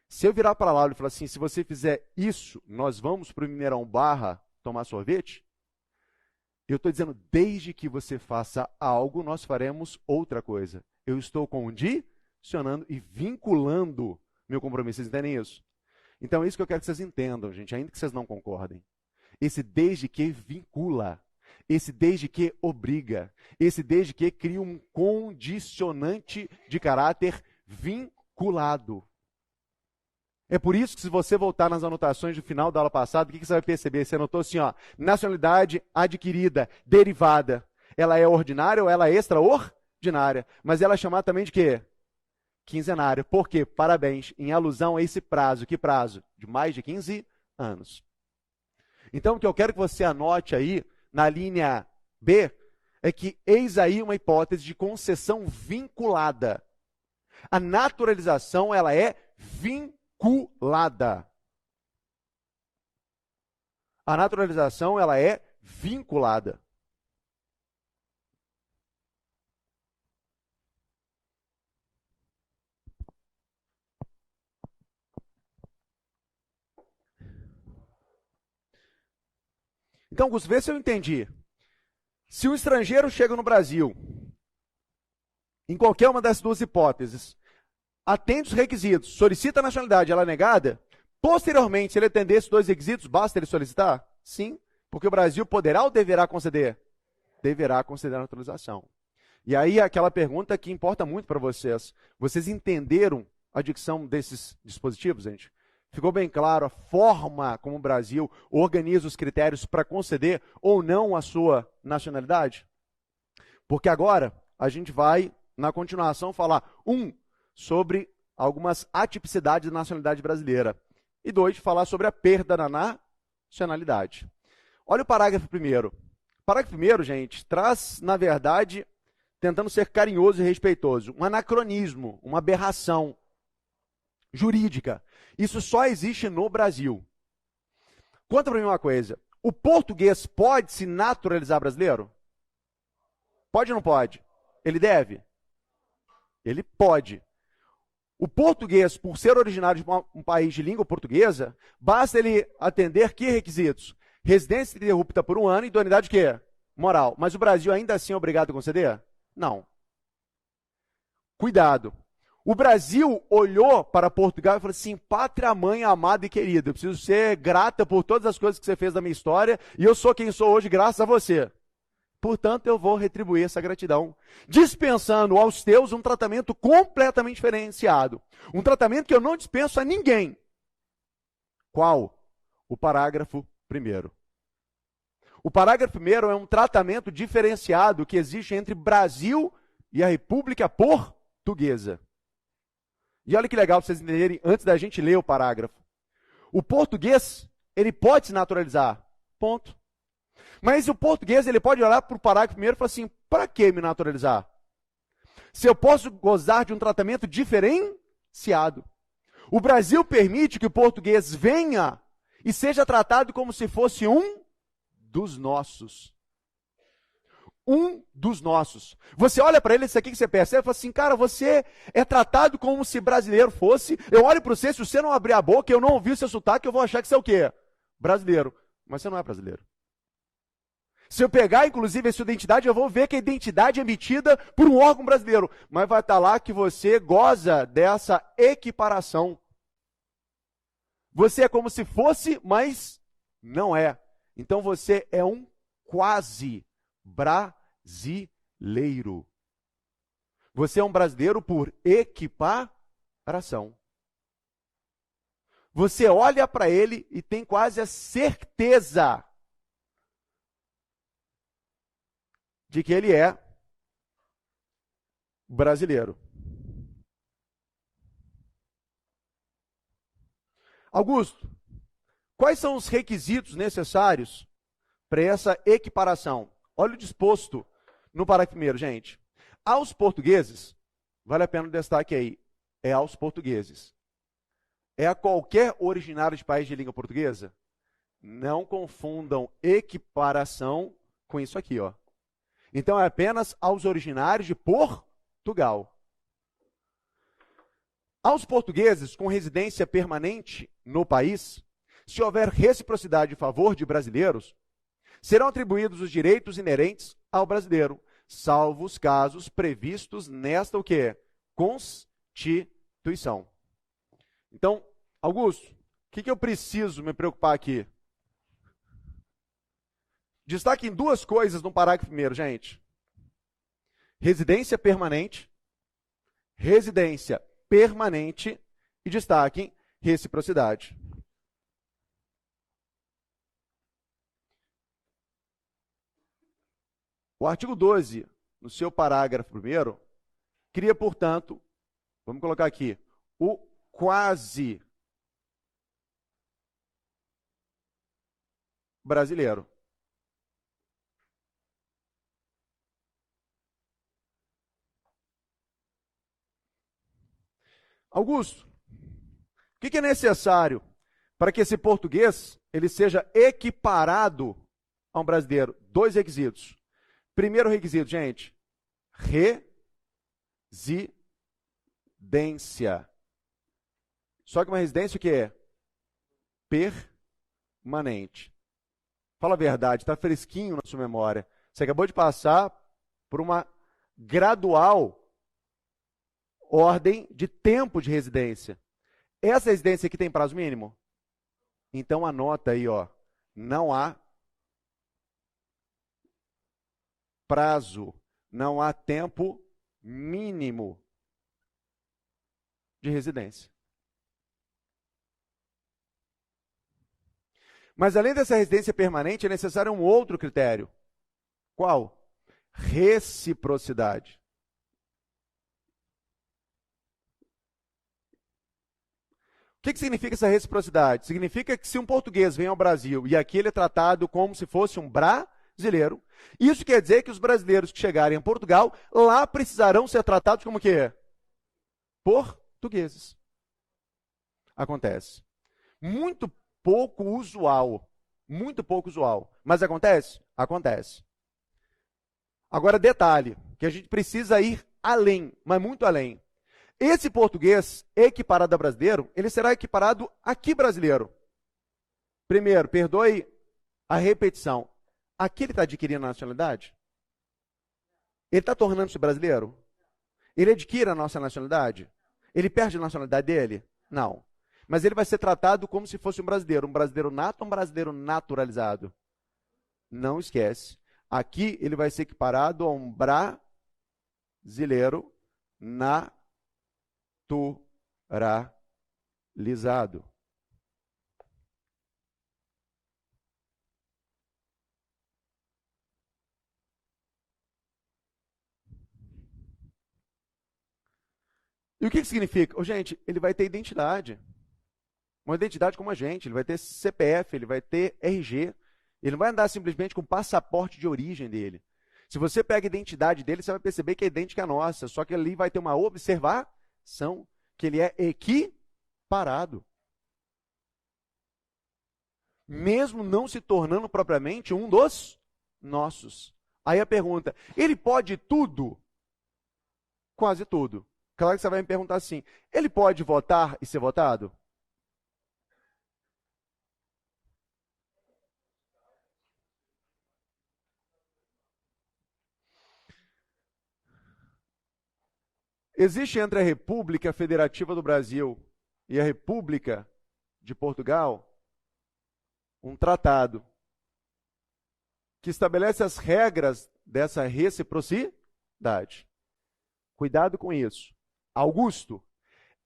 Se eu virar para lá e falar assim, se você fizer isso, nós vamos para o Mineirão Barra tomar sorvete? Eu estou dizendo, desde que você faça algo, nós faremos outra coisa. Eu estou condicionando e vinculando meu compromisso. Vocês entendem isso? Então é isso que eu quero que vocês entendam, gente, ainda que vocês não concordem. Esse desde que vincula. Esse desde que obriga. Esse desde que cria um condicionante de caráter vinculado. É por isso que se você voltar nas anotações do final da aula passada, o que você vai perceber? Você anotou assim, ó, nacionalidade adquirida, derivada. Ela é ordinária ou ela é extraordinária? Mas ela é chamada também de quê? Quinzenária. Por quê? Parabéns. Em alusão a esse prazo. Que prazo? De mais de 15 anos. Então, o que eu quero que você anote aí, na linha B, é que eis aí uma hipótese de concessão vinculada. A naturalização, ela é vinculada. A naturalização, ela é vinculada. Então, Augusto, vê se eu entendi. Se o estrangeiro chega no Brasil, em qualquer uma das duas hipóteses, atende os requisitos, solicita a nacionalidade, ela é negada, posteriormente, se ele atender esses dois requisitos, basta ele solicitar? Sim, porque o Brasil poderá ou deverá conceder? Deverá conceder a naturalização. E aí, aquela pergunta que importa muito para vocês. Vocês entenderam a dicção desses dispositivos, gente? Ficou bem claro a forma como o Brasil organiza os critérios para conceder ou não a sua nacionalidade? Porque agora a gente vai, na continuação, falar, sobre algumas atipicidades da nacionalidade brasileira. E 2, falar sobre a perda da nacionalidade. Olha o parágrafo primeiro. O parágrafo primeiro, gente, traz, na verdade, tentando ser carinhoso e respeitoso, um anacronismo, uma aberração jurídica. Isso só existe no Brasil. Conta para mim uma coisa. O português pode se naturalizar brasileiro? Pode ou não pode? Ele deve? Ele pode. O português, por ser originário de um país de língua portuguesa, basta ele atender que requisitos? Residência interrupta por 1 ano e idoneidade quê? Moral. Mas o Brasil ainda assim é obrigado a conceder? Não. Cuidado. O Brasil olhou para Portugal e falou assim, pátria mãe amada e querida, eu preciso ser grata por todas as coisas que você fez na minha história e eu sou quem sou hoje graças a você. Portanto, eu vou retribuir essa gratidão, dispensando aos teus um tratamento completamente diferenciado. Um tratamento que eu não dispenso a ninguém. Qual? O parágrafo 1º. O parágrafo 1º é um tratamento diferenciado que existe entre Brasil e a República Portuguesa. E olha que legal para vocês entenderem, antes da gente ler o parágrafo. O português, ele pode se naturalizar. Ponto. Mas o português, ele pode olhar para o parágrafo primeiro e falar assim, para que me naturalizar? Se eu posso gozar de um tratamento diferenciado. O Brasil permite que o português venha e seja tratado como se fosse um dos nossos. um dos nossos. Você olha para ele, isso aqui que você percebe, fala assim, cara, você é tratado como se brasileiro fosse. Eu olho para você, se você não abrir a boca, eu não ouvir o seu sotaque, eu vou achar que você é o quê? Brasileiro. Mas você não é brasileiro. Se eu pegar, inclusive, a sua identidade, eu vou ver que a identidade é emitida por um órgão brasileiro. Mas vai estar lá que você goza dessa equiparação. Você é como se fosse, mas não é. Então você é um quase brasileiro. Você é um brasileiro por equiparação. Você olha para ele e tem quase a certeza de que ele é brasileiro. Augusto, quais são os requisitos necessários para essa equiparação? Olha o disposto no parágrafo 1º, gente. Aos portugueses, vale a pena o destaque aí, é aos portugueses. É a qualquer originário de país de língua portuguesa? Não confundam equiparação com isso aqui, ó. Então é apenas aos originários de Portugal. Aos portugueses com residência permanente no país, se houver reciprocidade em favor de brasileiros, serão atribuídos os direitos inerentes ao brasileiro, salvo os casos previstos nesta o quê? Constituição. Então, Augusto, o que eu preciso me preocupar aqui? Destaquem duas coisas no parágrafo 1º, gente. Residência permanente e destaquem reciprocidade. O artigo 12, no seu parágrafo 1º, cria, portanto, vamos colocar aqui, o quase brasileiro. Augusto, o que é necessário para que esse português ele seja equiparado a um brasileiro? Dois requisitos. Primeiro requisito, gente, residência. Só que uma residência o que é? Permanente. Fala a verdade, está fresquinho na sua memória. Você acabou de passar por uma gradual ordem de tempo de residência. Essa residência aqui tem prazo mínimo? Então anota aí, ó, não há prazo, não há tempo mínimo de residência. Mas além dessa residência permanente, é necessário um outro critério. Qual? Reciprocidade. O que significa essa reciprocidade? Significa que se um português vem ao Brasil e aqui ele é tratado como se fosse um brasileiro, isso quer dizer que os brasileiros que chegarem a Portugal, lá precisarão ser tratados como quê? Portugueses. Acontece. Muito pouco usual. Muito pouco usual. Mas acontece? Acontece. Agora, detalhe, que a gente precisa ir além, mas muito além. Esse português equiparado a brasileiro, ele será equiparado aqui brasileiro. Primeiro, perdoe a repetição. Aqui ele está adquirindo a nacionalidade? Ele está tornando-se brasileiro? Ele adquire a nossa nacionalidade? Ele perde a nacionalidade dele? Não. Mas ele vai ser tratado como se fosse um brasileiro nato ou um brasileiro naturalizado? Não esquece. Aqui ele vai ser equiparado a um brasileiro naturalizado. E o que significa? Gente, ele vai ter identidade. Uma identidade como a gente. Ele vai ter CPF, ele vai ter RG. Ele não vai andar simplesmente com o passaporte de origem dele. Se você pega a identidade dele, você vai perceber que é idêntica à nossa. Só que ali vai ter uma observação que ele é equiparado. Mesmo não se tornando propriamente um dos nossos. Aí a pergunta, ele pode tudo? Quase tudo. Claro que você vai me perguntar assim, ele pode votar e ser votado? Existe entre a República Federativa do Brasil e a República de Portugal um tratado que estabelece as regras dessa reciprocidade. Cuidado com isso. Augusto,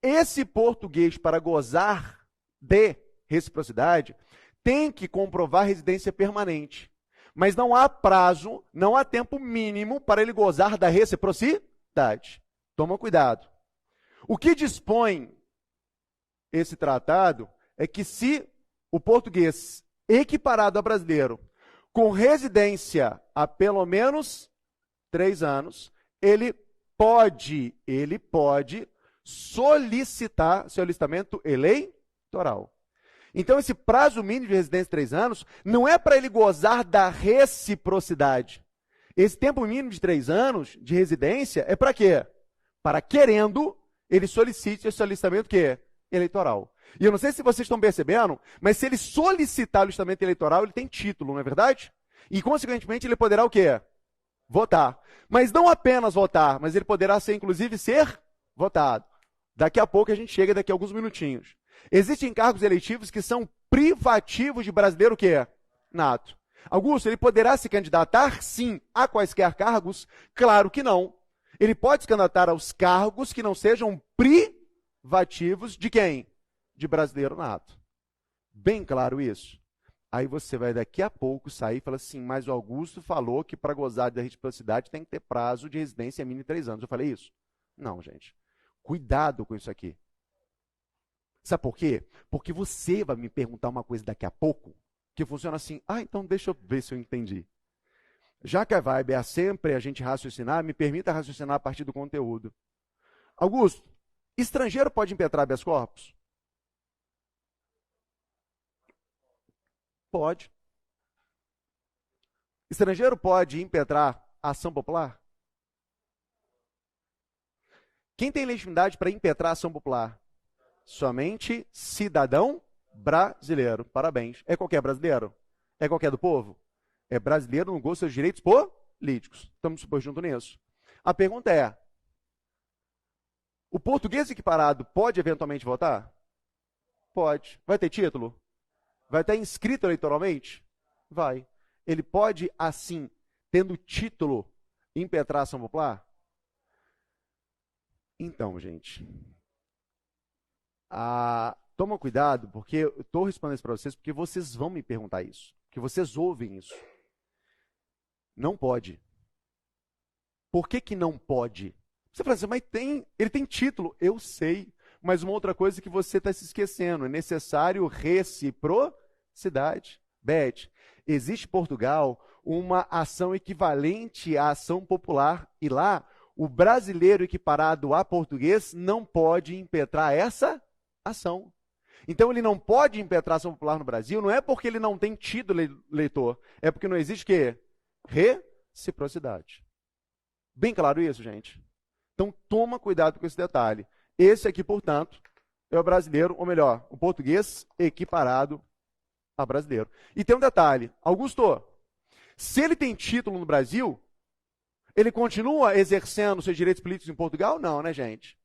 esse português, para gozar de reciprocidade, tem que comprovar residência permanente. Mas não há prazo, não há tempo mínimo para ele gozar da reciprocidade. Toma cuidado. O que dispõe esse tratado é que se o português equiparado a brasileiro com residência há pelo menos 3 anos, ele pode solicitar seu alistamento eleitoral. Então, esse prazo mínimo de residência de 3 anos não é para ele gozar da reciprocidade. Esse tempo mínimo de 3 anos de residência é para quê? Para, querendo, ele solicite esse alistamento quê? Eleitoral. E eu não sei se vocês estão percebendo, mas se ele solicitar o alistamento eleitoral, ele tem título, não é verdade? E, consequentemente, ele poderá o quê? Votar. Mas não apenas votar, mas ele poderá ser, inclusive, ser votado. Daqui a pouco a gente chega, daqui a alguns minutinhos. Existem cargos eleitivos que são privativos de brasileiro o quê? Nato. Augusto, ele poderá se candidatar, sim, a quaisquer cargos? Claro que não. Ele pode se candidatar aos cargos que não sejam privativos de quem? De brasileiro nato. Bem claro isso. Aí você vai daqui a pouco sair e falar assim, mas o Augusto falou que para gozar da reciprocidade tem que ter prazo de residência mínimo de 3 anos. Eu falei isso? Não, gente. Cuidado com isso aqui. Sabe por quê? Porque você vai me perguntar uma coisa daqui a pouco que funciona assim. Ah, então deixa eu ver se eu entendi. Já que a vibe é sempre a gente raciocinar, me permita raciocinar a partir do conteúdo. Augusto, estrangeiro pode impetrar habeas corpus? Pode. Estrangeiro pode impetrar ação popular? Quem tem legitimidade para impetrar ação popular? Somente cidadão brasileiro. Parabéns. É qualquer brasileiro? É qualquer do povo? É brasileiro no gosto dos seus direitos políticos. Estamos super juntos nisso. A pergunta é, o português equiparado pode eventualmente votar? Pode. Vai ter título? Vai estar inscrito eleitoralmente? Vai. Ele pode, assim, tendo título, impetrar ação popular? Então, gente, toma cuidado, porque eu estou respondendo isso para vocês, porque vocês vão me perguntar isso, porque vocês ouvem isso. Não pode. Por que que não pode? Você fala assim, mas ele tem título. Eu sei, mas uma outra coisa que você está se esquecendo, é necessário reciprocidade. Beth, existe em Portugal uma ação equivalente à ação popular, e lá o brasileiro equiparado a português não pode impetrar essa ação. Então ele não pode impetrar ação popular no Brasil, não é porque ele não tem título eleitor, é porque não existe o quê? Reciprocidade. Bem claro isso, gente? Então toma cuidado com esse detalhe. Esse aqui, portanto, é o brasileiro, ou melhor, o português equiparado a brasileiro. E tem um detalhe, Augusto, se ele tem título no Brasil, ele continua exercendo seus direitos políticos em Portugal? Não, né, gente?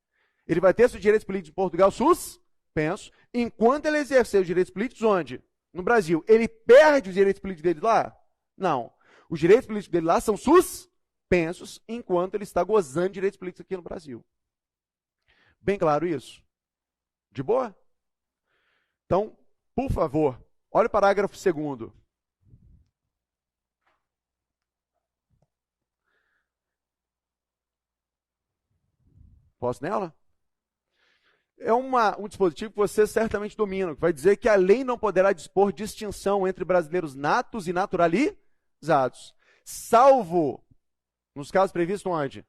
Ele vai ter seus direitos políticos em Portugal suspensos, enquanto ele exercer os direitos políticos onde? No Brasil. Ele perde os direitos políticos dele lá? Não. Os direitos políticos dele lá são suspensos, enquanto ele está gozando de direitos políticos aqui no Brasil. Bem claro isso? De boa? Então, por favor, olha o parágrafo 2º. Posso nela? É um dispositivo que você certamente domina, que vai dizer que a lei não poderá dispor distinção entre brasileiros natos e naturalizados, salvo nos casos previstos onde?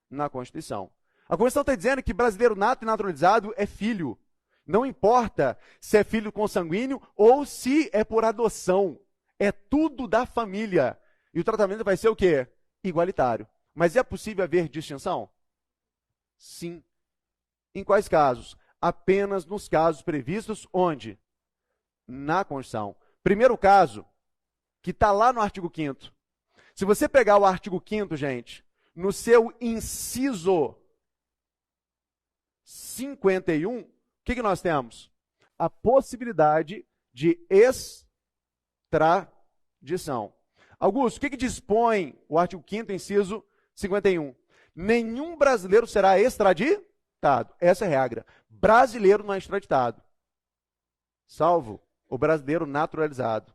Na Constituição. A Constituição está dizendo que brasileiro nato e naturalizado é filho. Não importa se é filho consanguíneo ou se é por adoção. É tudo da família. E o tratamento vai ser o quê? Igualitário. Mas é possível haver distinção? Sim. Em quais casos? Apenas nos casos previstos onde? Na Constituição. Primeiro caso, que está lá no artigo 5º. Se você pegar o artigo 5º, gente, no seu inciso 51, o que nós temos? A possibilidade de extradição. Augusto, o que dispõe o artigo 5º, inciso 51? Nenhum brasileiro será extraditado. Essa é a regra. Brasileiro não é extraditado, salvo o brasileiro naturalizado,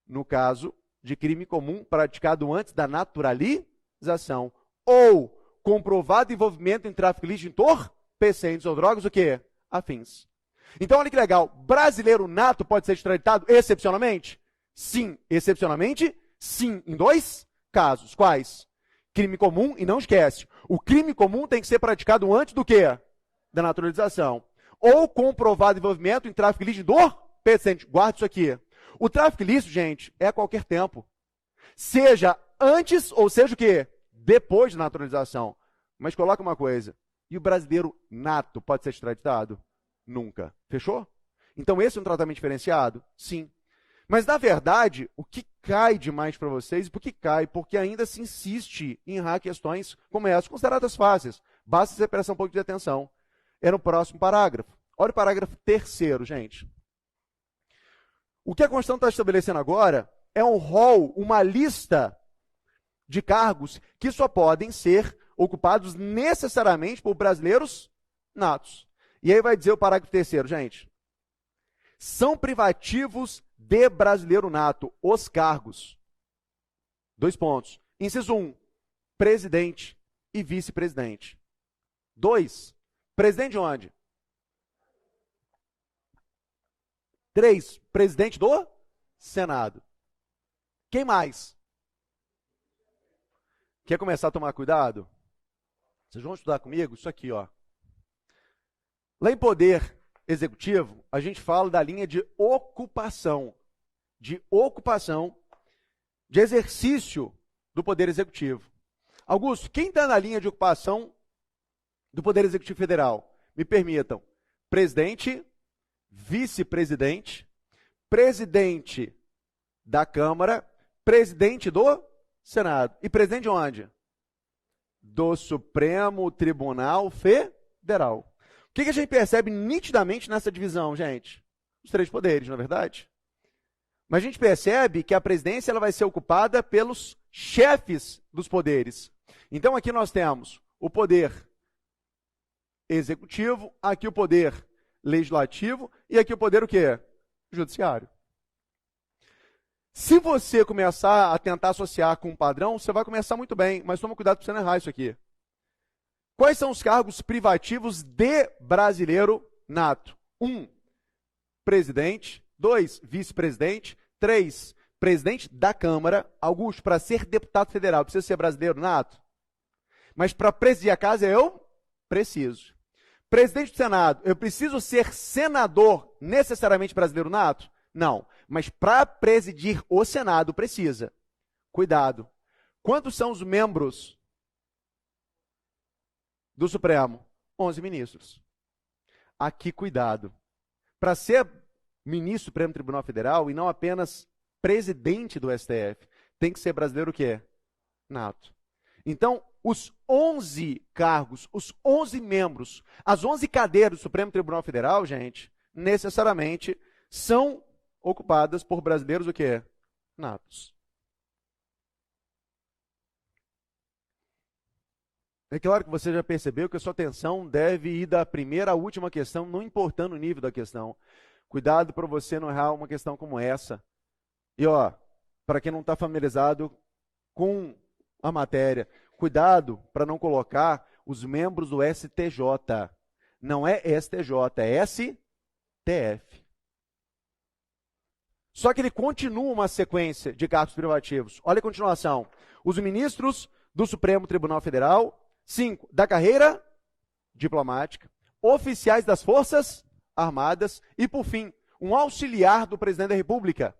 no caso de crime comum praticado antes da naturalização, ou comprovado envolvimento em tráfico ilícito de entorpecentes ou drogas, o quê? Afins. Então, olha que legal. Brasileiro nato pode ser extraditado excepcionalmente? Sim. Excepcionalmente? Sim. Em 2 casos. Quais? Crime comum, e não esquece, o crime comum tem que ser praticado antes do quê? Da naturalização. Ou comprovado envolvimento em tráfico ilícito de entorpecentes. Guarda isso aqui. O tráfico ilícito, gente, é a qualquer tempo. Seja antes ou seja o quê? Depois da naturalização. Mas coloca uma coisa. E o brasileiro nato pode ser extraditado? Nunca. Fechou? Então esse é um tratamento diferenciado? Sim. Mas, na verdade, o que cai demais para vocês, e por que cai? Porque ainda se insiste em errar questões como essas, consideradas fáceis. Basta você prestar um pouco de atenção. É no próximo parágrafo. Olha o parágrafo 3º, gente. O que a Constituição está estabelecendo agora é um rol, uma lista de cargos que só podem ser ocupados necessariamente por brasileiros natos. E aí vai dizer o parágrafo 3º, gente. São privativos de brasileiro nato os cargos. 2 pontos. Inciso 1, presidente e vice-presidente. 2, presidente de onde? 3, presidente do Senado. Quem mais? Quer começar a tomar cuidado? Vocês vão estudar comigo? Isso aqui, ó. Lá em poder executivo, a gente fala da linha de ocupação, de exercício do poder executivo. Augusto, quem está na linha de ocupação do poder executivo federal? Me permitam, presidente, vice-presidente, presidente da Câmara, presidente do Senado. E presidente de onde? Do Supremo Tribunal Federal. O que a gente percebe nitidamente nessa divisão, gente? Os 3 poderes, não é verdade? Mas a gente percebe que a presidência ela vai ser ocupada pelos chefes dos poderes. Então aqui nós temos o poder executivo, aqui o poder legislativo e aqui o poder o quê? Judiciário. Se você começar a tentar associar com um padrão, você vai começar muito bem, mas toma cuidado para você não errar isso aqui. Quais são os cargos privativos de brasileiro nato? 1, presidente. 2, vice-presidente. 3, presidente da Câmara. Augusto, para ser deputado federal, precisa ser brasileiro nato? Mas para presidir a casa, eu preciso. Presidente do Senado, eu preciso ser senador necessariamente brasileiro nato? Não. Mas para presidir o Senado, precisa. Cuidado. Quantos são os membros do Supremo? 11 ministros. Aqui, cuidado. Para ser ministro do Supremo Tribunal Federal, e não apenas presidente do STF, tem que ser brasileiro o quê? Nato. Então, os 11 cargos, os 11 membros, as 11 cadeiras do Supremo Tribunal Federal, gente, necessariamente são ocupadas por brasileiros o quê? Natos. É claro que você já percebeu que a sua atenção deve ir da primeira à última questão, não importando o nível da questão. Cuidado para você não errar uma questão como essa. E, ó, para quem não está familiarizado com a matéria, cuidado para não colocar os membros do STJ. Não é STJ, é STF. Só que ele continua uma sequência de cargos privativos. Olha a continuação. Os ministros do Supremo Tribunal Federal. 5, da carreira diplomática, oficiais das Forças Armadas e, por fim, um auxiliar do presidente da República,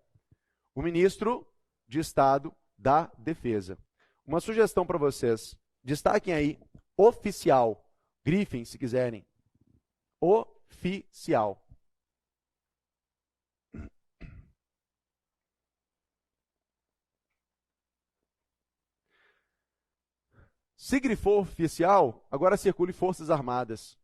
o ministro de Estado da Defesa. Uma sugestão para vocês. Destaquem aí, oficial. Grifem, se quiserem. Oficial. Se grifou oficial, agora circule Forças Armadas.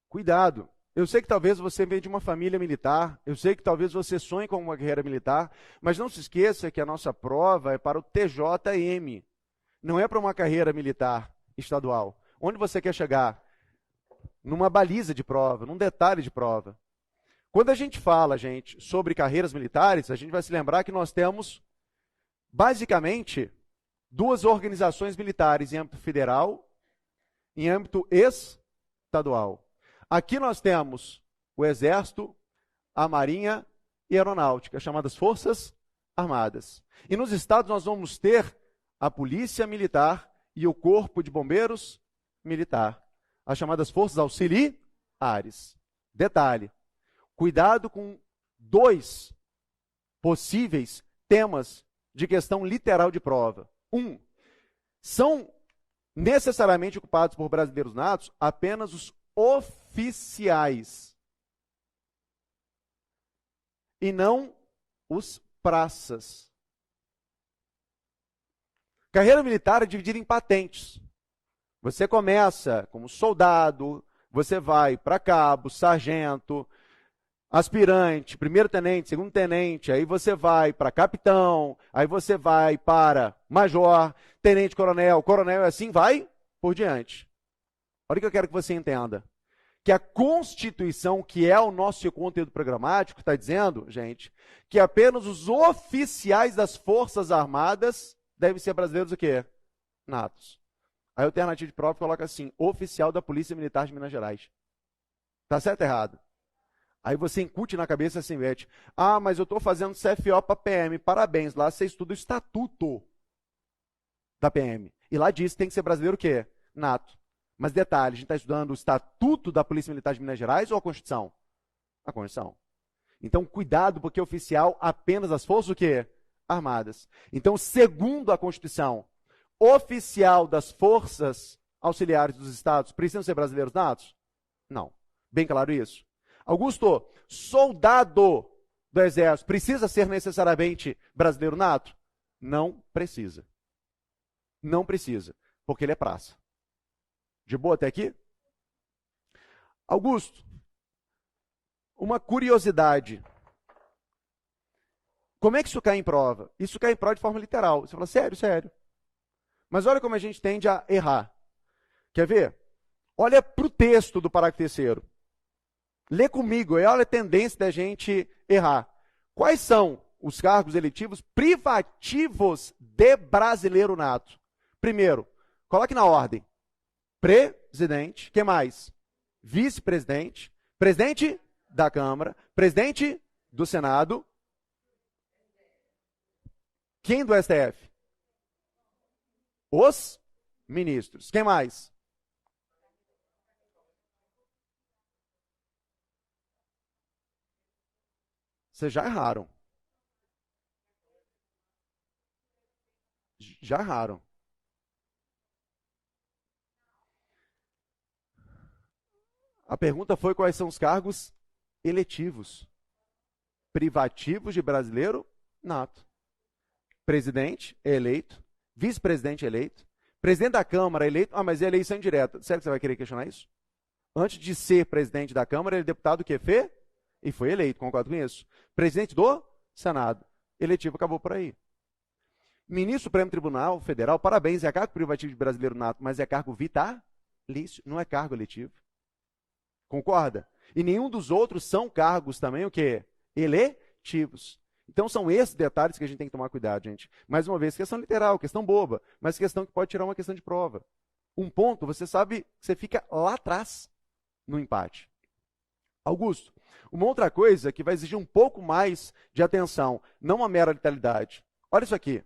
Cuidado. Eu sei que talvez você venha de uma família militar, eu sei que talvez você sonhe com uma carreira militar, mas não se esqueça que a nossa prova é para o TJM, não é para uma carreira militar estadual. Onde você quer chegar? Numa baliza de prova, num detalhe de prova. Quando a gente fala, gente, sobre carreiras militares, a gente vai se lembrar que nós temos, basicamente, duas organizações militares em âmbito federal e em âmbito estadual. Aqui nós temos o Exército, a Marinha e a Aeronáutica, chamadas Forças Armadas. E nos estados nós vamos ter a Polícia Militar e o Corpo de Bombeiros Militar, as chamadas Forças Auxiliares. Detalhe, cuidado com dois possíveis temas de questão literal de prova. São necessariamente ocupados por brasileiros natos apenas os oficiais e não os praças. Carreira militar é dividida em patentes. Você começa como soldado, você vai para cabo, sargento, aspirante, primeiro-tenente, segundo-tenente, aí você vai para capitão, aí você vai para major, tenente-coronel, coronel, e assim vai por diante. Olha o que eu quero que você entenda. Que a Constituição, que é o nosso conteúdo programático, está dizendo, gente, que apenas os oficiais das Forças Armadas devem ser brasileiros o quê? Natos. A alternativa de prova coloca assim, oficial da Polícia Militar de Minas Gerais. Está certo ou errado? Aí você incute na cabeça assim, Beth, mas eu estou fazendo CFO para PM, parabéns, lá você estuda o estatuto da PM. E lá diz que tem que ser brasileiro o quê? Nato. Mas detalhe, a gente está estudando o Estatuto da Polícia Militar de Minas Gerais ou a Constituição? A Constituição. Então, cuidado, porque oficial apenas as Forças o quê? Armadas. Então, segundo a Constituição, oficial das Forças Auxiliares dos Estados precisam ser brasileiros natos? Não. Bem claro isso. Augusto, soldado do Exército precisa ser necessariamente brasileiro nato? Não precisa. Não precisa, porque ele é praça. De boa até aqui? Augusto, uma curiosidade. Como é que isso cai em prova? Isso cai em prova de forma literal. Você fala, sério, sério. Mas olha como a gente tende a errar. Quer ver? Olha para o texto do parágrafo 3º. Lê comigo, olha a tendência da gente errar. Quais são os cargos eletivos privativos de brasileiro nato? Primeiro, coloque na ordem. Presidente, que mais? Vice-presidente, presidente da Câmara, presidente do Senado. Quem do STF? Os ministros. Quem mais? Vocês já erraram. Já erraram. A pergunta foi quais são os cargos eletivos. Privativos de brasileiro nato. Presidente eleito, vice-presidente eleito, presidente da Câmara eleito, mas é eleição indireta. Sério que você vai querer questionar isso? Antes de ser presidente da Câmara, ele é deputado que fez e foi eleito, concordo com isso. Presidente do Senado, eletivo acabou por aí. Ministro do Supremo Tribunal Federal, parabéns, é cargo privativo de brasileiro nato, mas é cargo vitalício, não é cargo eletivo. Concorda? E nenhum dos outros são cargos também o quê? Eletivos. Então são esses detalhes que a gente tem que tomar cuidado, gente. Mais uma vez, questão literal, questão boba, mas questão que pode tirar uma questão de prova. Um ponto, você sabe, você fica lá atrás no empate. Augusto, uma outra coisa que vai exigir um pouco mais de atenção, não uma mera literalidade. Olha isso aqui.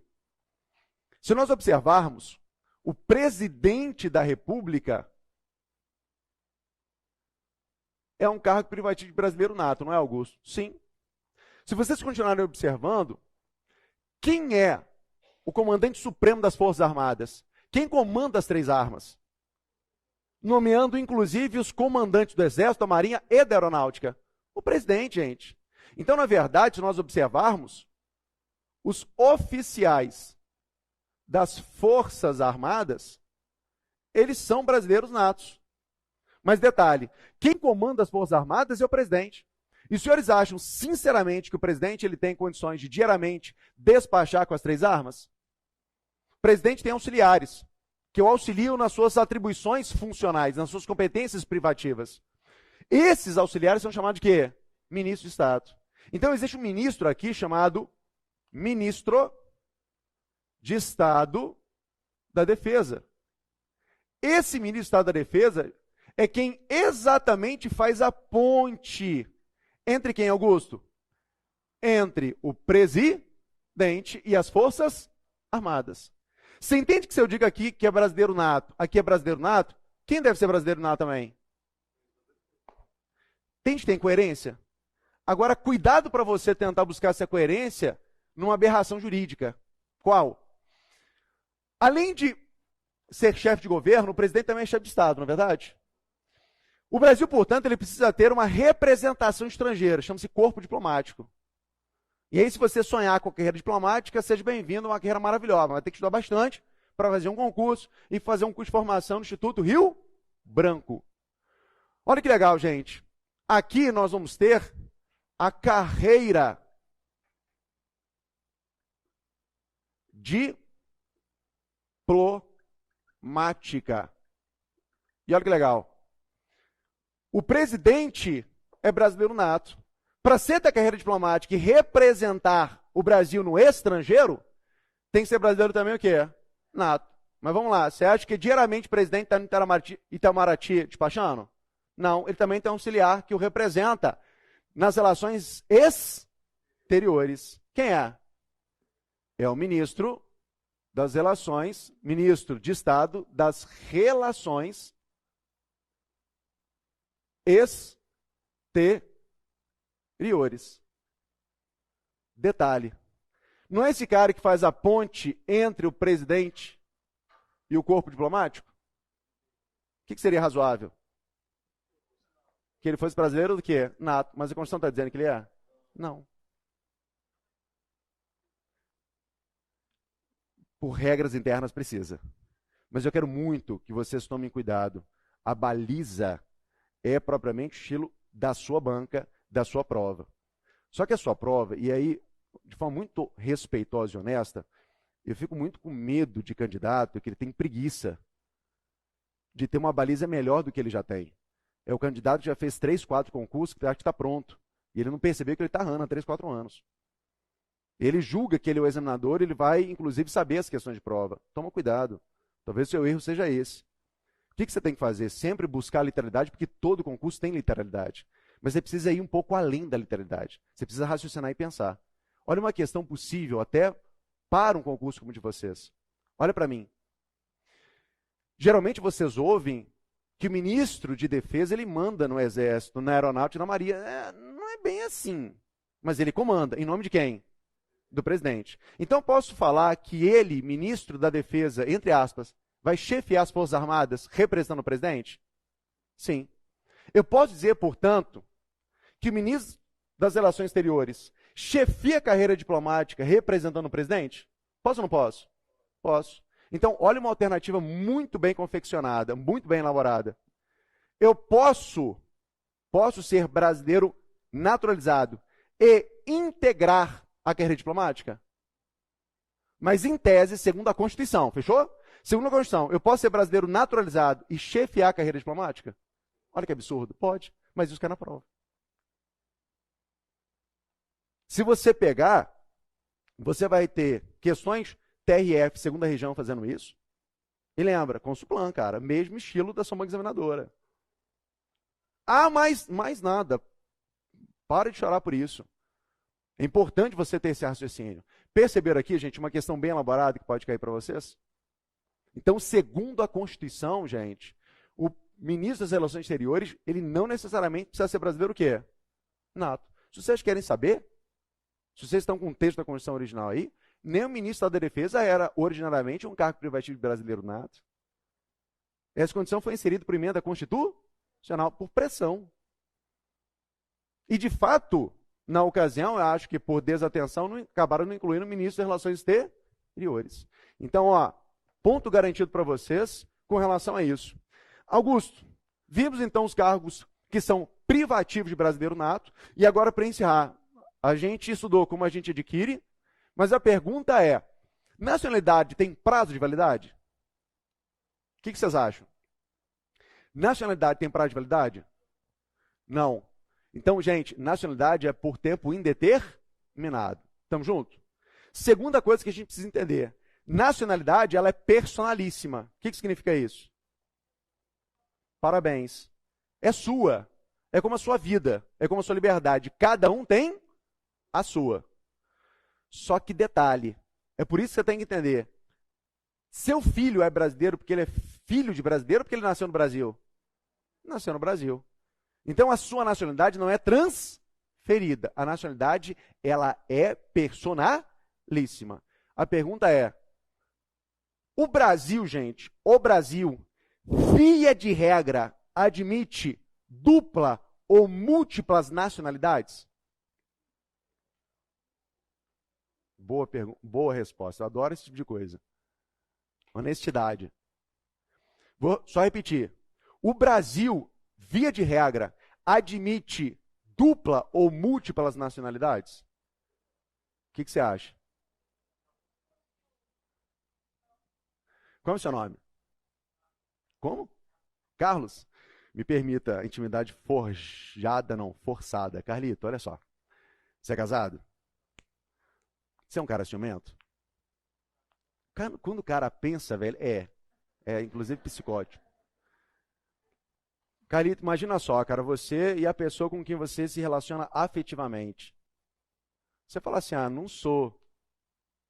Se nós observarmos, o presidente da República é um cargo privativo de brasileiro nato, não é, Augusto? Sim. Se vocês continuarem observando, quem é o comandante supremo das Forças Armadas? Quem comanda as 3 armas? Nomeando, inclusive, os comandantes do Exército, da Marinha e da Aeronáutica. O presidente, gente. Então, na verdade, se nós observarmos, os oficiais das Forças Armadas, eles são brasileiros natos. Mas detalhe, quem comanda as Forças Armadas é o presidente. E os senhores acham, sinceramente, que o presidente ele tem condições de diariamente despachar com as 3 armas? O presidente tem auxiliares, que o auxiliam nas suas atribuições funcionais, nas suas competências privativas. Esses auxiliares são chamados de quê? Ministro de Estado. Então, existe um ministro aqui chamado Ministro de Estado da Defesa. Esse Ministro de Estado da Defesa é quem exatamente faz a ponte entre quem, Augusto? Entre o presidente e as Forças Armadas. Você entende que se eu digo aqui que é brasileiro nato, aqui é brasileiro nato, quem deve ser brasileiro nato também? Tem coerência? Agora, cuidado para você tentar buscar essa coerência numa aberração jurídica. Qual? Além de ser chefe de governo, o presidente também é chefe de Estado, não é verdade? O Brasil, portanto, ele precisa ter uma representação estrangeira, chama-se corpo diplomático. E aí, se você sonhar com a carreira diplomática, seja bem-vindo, uma carreira maravilhosa. Vai ter que estudar bastante para fazer um concurso e fazer um curso de formação no Instituto Rio Branco. Olha que legal, gente. Aqui nós vamos ter a carreira diplomática. E olha que legal. O presidente é brasileiro nato. Para ser da carreira diplomática e representar o Brasil no estrangeiro, tem que ser brasileiro também o quê? Nato. Mas vamos lá, você acha que diariamente o presidente está no Itamaraty despachando? Não, ele também tem um auxiliar que o representa nas relações exteriores. Quem é? É o ministro das Relações, ministro de Estado das Relações Exteriores. Detalhe, não é esse cara que faz a ponte entre o presidente e o corpo diplomático? O que seria razoável? Que ele fosse brasileiro do que? Nato. Mas a Constituição está dizendo que ele é? Não. Por regras internas precisa. Mas eu quero muito que vocês tomem cuidado. A baliza é propriamente o estilo da sua banca, da sua prova. Só que a sua prova, e aí, de forma muito respeitosa e honesta, eu fico muito com medo de candidato que ele tem preguiça de ter uma baliza melhor do que ele já tem. É o candidato que já fez 3, 4 concursos que acha que está pronto. E ele não percebeu que ele está errando há 3, 4 anos. Ele julga que ele é o examinador, ele vai, inclusive, saber as questões de prova. Toma cuidado. Talvez o seu erro seja esse. O que você tem que fazer? Sempre buscar a literalidade, porque todo concurso tem literalidade. Mas você precisa ir um pouco além da literalidade. Você precisa raciocinar e pensar. Olha uma questão possível até para um concurso como o de vocês. Olha para mim. Geralmente vocês ouvem que o ministro de defesa ele manda no Exército, na Aeronáutica e na Marinha. Não é bem assim. Mas ele comanda. Em nome de quem? Do presidente. Então posso falar que ele, ministro da Defesa, entre aspas, vai chefiar as Forças Armadas representando o presidente? Sim. Eu posso dizer, portanto, que o ministro das Relações Exteriores chefia a carreira diplomática representando o presidente? Posso ou não posso? Posso. Então, olha uma alternativa muito bem confeccionada, muito bem elaborada. Eu posso ser brasileiro naturalizado e integrar a carreira diplomática? Mas em tese, segundo a Constituição, fechou? Segundo a Constituição, eu posso ser brasileiro naturalizado e chefiar a carreira diplomática? Olha que absurdo. Pode, mas isso cai na prova. Se você pegar, você vai ter questões TRF, segunda região, fazendo isso. E lembra, Consulplan, cara, mesmo estilo da sua banca examinadora. Ah, mais nada. Para de chorar por isso. É importante você ter esse raciocínio. Perceberam aqui, gente, uma questão bem elaborada que pode cair para vocês? Então, segundo a Constituição, gente, o ministro das Relações Exteriores, ele não necessariamente precisa ser brasileiro o quê? Nato. Se vocês querem saber, Se vocês estão com o texto da Constituição original aí, nem o ministro da Defesa era originariamente um cargo privativo de brasileiro nato. Essa condição foi inserida por emenda constitucional por pressão. E, de fato, na ocasião, eu acho que por desatenção, acabaram não incluindo o ministro das Relações Exteriores. Então, ponto garantido para vocês com relação a isso. Augusto, vimos então os cargos que são privativos de brasileiro nato, e agora, para encerrar, a gente estudou como a gente adquire, mas a pergunta é, nacionalidade tem prazo de validade? O que vocês acham? Nacionalidade tem prazo de validade? Não. Então, gente, nacionalidade é por tempo indeterminado. Estamos juntos? Segunda coisa que a gente precisa entender. Nacionalidade, ela é personalíssima. O que significa isso? Parabéns. É sua. É como a sua vida. É como a sua liberdade. Cada um tem a sua. Só que detalhe. É por isso que você tem que entender. Seu filho é brasileiro porque ele é filho de brasileiro ou porque ele nasceu no Brasil? Nasceu no Brasil. Então, a sua nacionalidade não é transferida. A nacionalidade, ela é personalíssima. A pergunta é, o Brasil, gente, o Brasil, via de regra, admite dupla ou múltiplas nacionalidades? Boa resposta. Eu adoro esse tipo de coisa. Honestidade. Vou só repetir. O Brasil, via de regra, admite dupla ou múltiplas nacionalidades? O que você acha? Como é o seu nome? Como? Carlos? Me permita, intimidade forçada. Carlito, olha só. Você é casado? Você é um cara ciumento? Quando o cara pensa, velho, é inclusive psicótico. Carlito, imagina só, cara, você e a pessoa com quem você se relaciona afetivamente. Você fala assim, não sou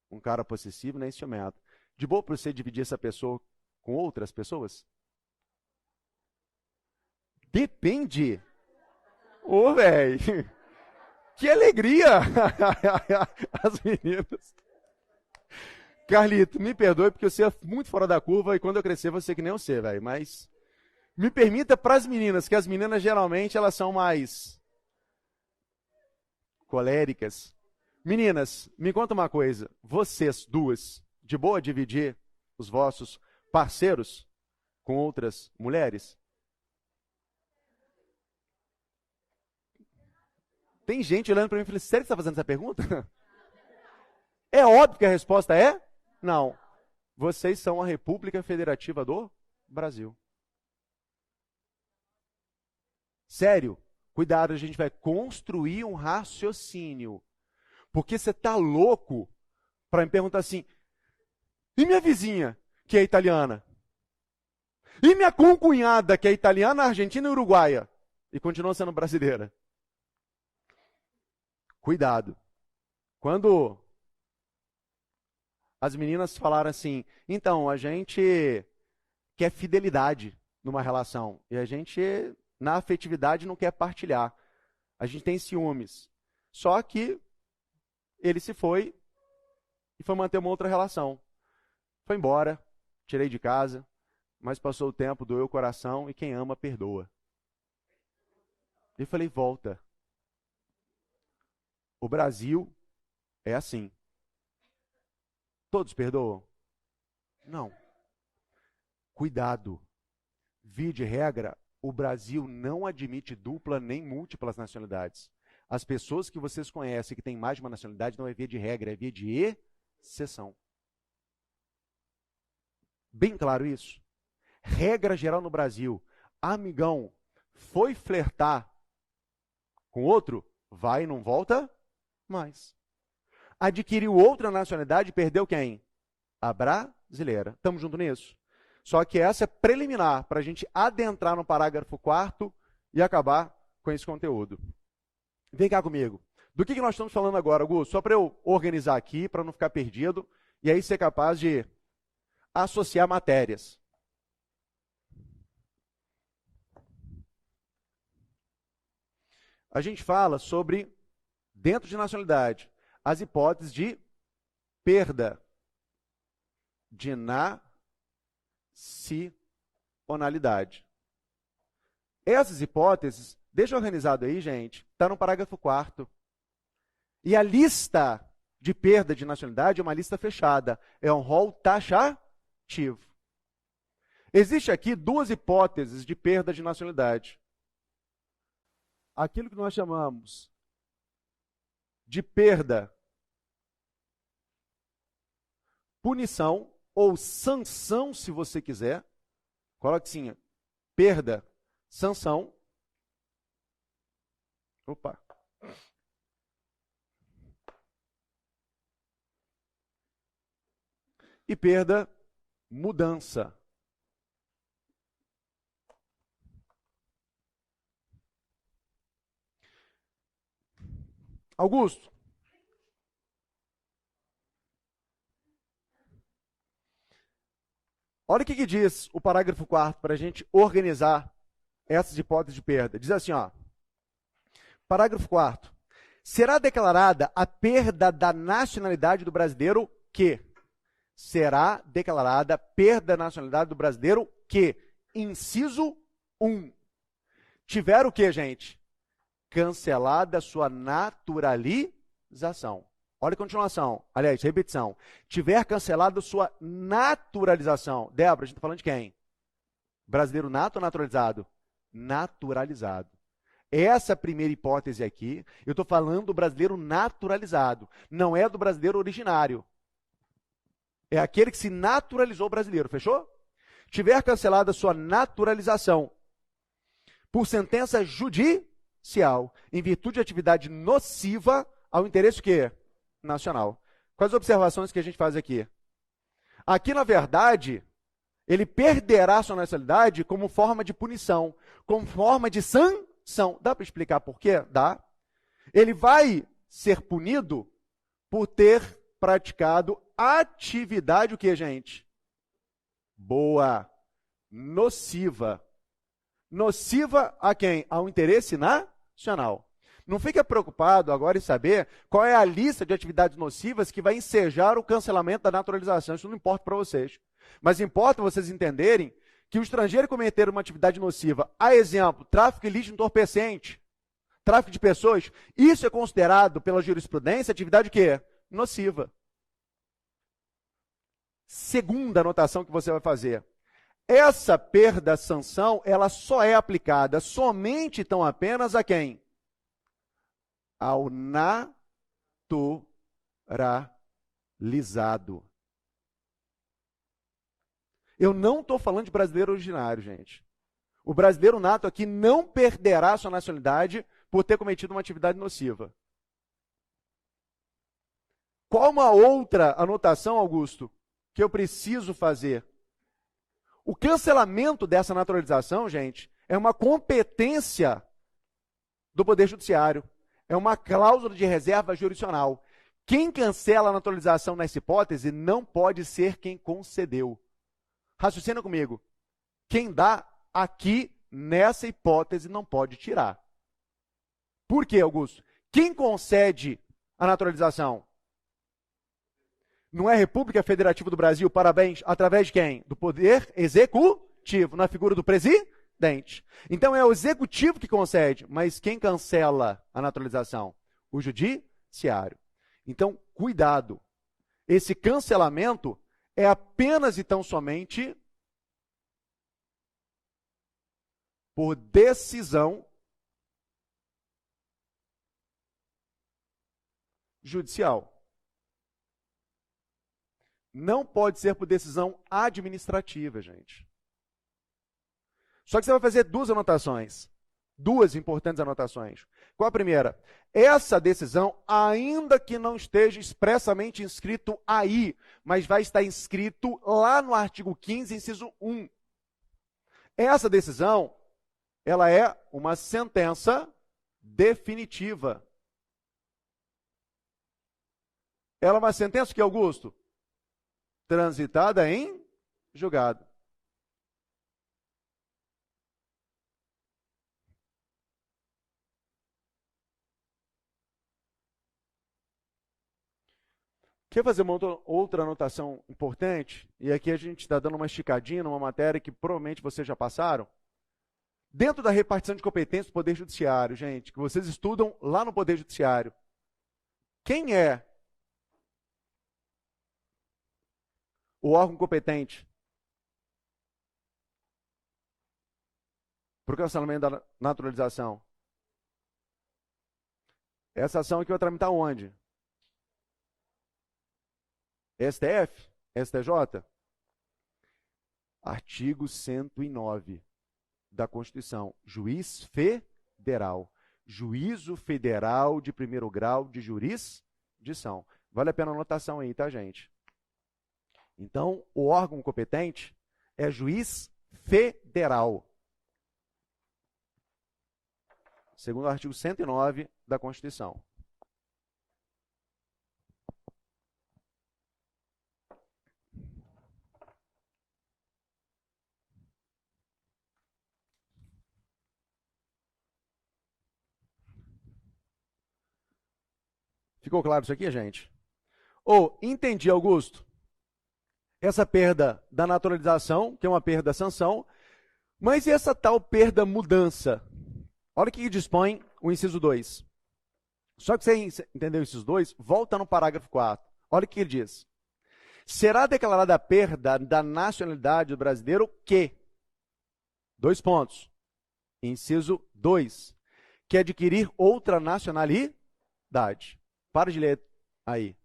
um cara possessivo nem ciumento. De boa para você dividir essa pessoa com outras pessoas? Depende. Ô, velho, que alegria! As meninas. Carlito, me perdoe porque você é muito fora da curva e quando eu crescer você que nem você, velho, mas me permita para as meninas, que as meninas geralmente elas são mais coléricas. Meninas, me conta uma coisa, vocês duas, de boa dividir os vossos parceiros com outras mulheres? Tem gente olhando para mim e falando, sério que você está fazendo essa pergunta? É óbvio que a resposta é não. Vocês são a República Federativa do Brasil. Sério, cuidado, a gente vai construir um raciocínio. Porque você está louco para me perguntar assim, e minha vizinha, que é italiana? E minha concunhada, que é italiana, argentina e uruguaia? E continua sendo brasileira. Cuidado. Quando as meninas falaram assim, então, a gente quer fidelidade numa relação. E a gente, na afetividade, não quer partilhar. A gente tem ciúmes. Só que ele se foi e foi manter uma outra relação. Foi embora, tirei de casa, mas passou o tempo, doeu o coração e quem ama, perdoa. E falei, volta. O Brasil é assim. Todos perdoam? Não. Cuidado. Via de regra, o Brasil não admite dupla nem múltiplas nacionalidades. As pessoas que vocês conhecem que têm mais de uma nacionalidade não é via de regra, é via de exceção. Bem claro isso. Regra geral no Brasil. Amigão, foi flertar com outro? Vai e não volta mais. Adquiriu outra nacionalidade, perdeu quem? A brasileira. Estamos juntos nisso? Só que essa é preliminar, para a gente adentrar no parágrafo 4º e acabar com esse conteúdo. Vem cá comigo. Do que nós estamos falando agora, Augusto? Só para eu organizar aqui, para não ficar perdido, e aí ser capaz de associar matérias. A gente fala sobre, dentro de nacionalidade, as hipóteses de perda de nacionalidade. Essas hipóteses, deixa organizado aí, gente, está no parágrafo 4º. E a lista de perda de nacionalidade é uma lista fechada, é um rol taxativo. Existe aqui duas hipóteses de perda de nacionalidade. Aquilo que nós chamamos de perda, punição ou sanção, se você quiser. Coloque assim, perda, sanção. Opa. E perda, mudança. Augusto. Olha o que diz o parágrafo 4º para a gente organizar essas hipóteses de perda. Diz assim, ó. Parágrafo 4º. Será declarada a perda da nacionalidade do brasileiro que será declarada perda da nacionalidade do brasileiro que, inciso 1, tiver o que, gente? Cancelada sua naturalização. Olha a continuação, aliás, repetição. Tiver cancelado sua naturalização. Débora, a gente está falando de quem? Brasileiro nato ou naturalizado? Naturalizado. Essa primeira hipótese aqui, eu estou falando do brasileiro naturalizado. Não é do brasileiro originário. É aquele que se naturalizou brasileiro, fechou? Tiver cancelada sua naturalização por sentença judicial, em virtude de atividade nociva ao interesse quê? Nacional. Quais as observações que a gente faz aqui? Aqui, na verdade, ele perderá sua nacionalidade como forma de punição, como forma de sanção. Dá para explicar por quê? Dá. Ele vai ser punido por ter praticado atividade o que, gente? Boa. Nociva. Nociva a quem? Ao interesse nacional. Não fica preocupado agora em saber qual é a lista de atividades nocivas que vai ensejar o cancelamento da naturalização. Isso não importa para vocês. Mas importa vocês entenderem que o estrangeiro cometer uma atividade nociva, a exemplo, tráfico ilícito entorpecente, tráfico de pessoas, isso é considerado pela jurisprudência atividade o quê? Nociva. Segunda anotação que você vai fazer. Essa perda sanção, ela só é aplicada somente, então, apenas a quem? Ao naturalizado. Eu não estou falando de brasileiro originário, gente. O brasileiro nato aqui não perderá sua nacionalidade por ter cometido uma atividade nociva. Qual uma outra anotação, Augusto, que eu preciso fazer? O cancelamento dessa naturalização, gente, é uma competência do Poder Judiciário. É uma cláusula de reserva jurisdicional. Quem cancela a naturalização nessa hipótese não pode ser quem concedeu. Raciocina comigo. Quem dá aqui, nessa hipótese, não pode tirar. Por quê, Augusto? Quem concede a naturalização? Não é a República Federativa do Brasil, parabéns, através de quem? Do Poder Executivo, na figura do presidente. Então é o Executivo que concede, mas quem cancela a naturalização? O Judiciário. Então, cuidado. Esse cancelamento é apenas e tão somente por decisão judicial. Não pode ser por decisão administrativa, gente. Só que você vai fazer duas anotações. Duas importantes anotações. Qual a primeira? Essa decisão, ainda que não esteja expressamente inscrito aí, mas vai estar inscrito lá no artigo 15, inciso 1. Essa decisão, ela é uma sentença definitiva. Ela é uma sentença que, Augusto? Transitada em julgado. Quer fazer uma outra anotação importante? E aqui a gente está dando uma esticadinha numa matéria que provavelmente vocês já passaram. Dentro da repartição de competências do Poder Judiciário, gente, que vocês estudam lá no Poder Judiciário, quem é o órgão competente para o cancelamento da naturalização? Essa ação aqui vai tramitar onde? STF? STJ? Artigo 109 da Constituição. Juiz federal. Juízo Federal de primeiro grau de jurisdição. Vale a pena a anotação aí, tá, gente? Então, o órgão competente é juiz federal. Segundo o artigo 109 da Constituição. Ficou claro isso aqui, gente? Ou, entendi, Augusto, essa perda da naturalização, que é uma perda da sanção, mas e essa tal perda mudança? Olha o que dispõe o inciso 2. Só que você entendeu o inciso 2, volta no parágrafo 4. Olha o que ele diz. Será declarada a perda da nacionalidade do brasileiro que, 2 pontos, inciso 2, que adquirir outra nacionalidade. Para de ler aí.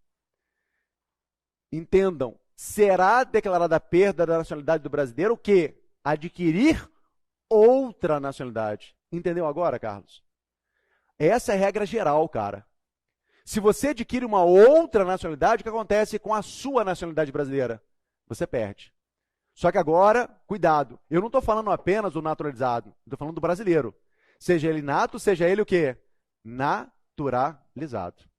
Entendam, será declarada a perda da nacionalidade do brasileiro que adquirir outra nacionalidade. Entendeu agora, Carlos? Essa é a regra geral, cara. Se você adquire uma outra nacionalidade, o que acontece com a sua nacionalidade brasileira? Você perde. Só que agora, cuidado, eu não estou falando apenas do naturalizado, estou falando do brasileiro. Seja ele nato, seja ele o quê? Naturalizado.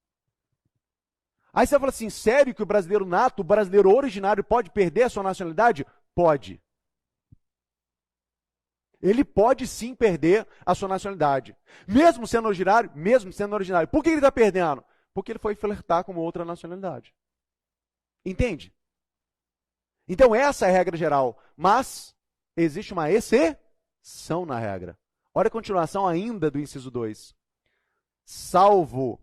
Aí você fala assim, sério que o brasileiro nato, o brasileiro originário pode perder a sua nacionalidade? Pode. Ele pode sim perder a sua nacionalidade. Mesmo sendo originário, mesmo sendo originário. Por que ele está perdendo? Porque ele foi flertar com uma outra nacionalidade. Entende? Então essa é a regra geral. Mas existe uma exceção na regra. Olha a continuação ainda do inciso 2. Salvo,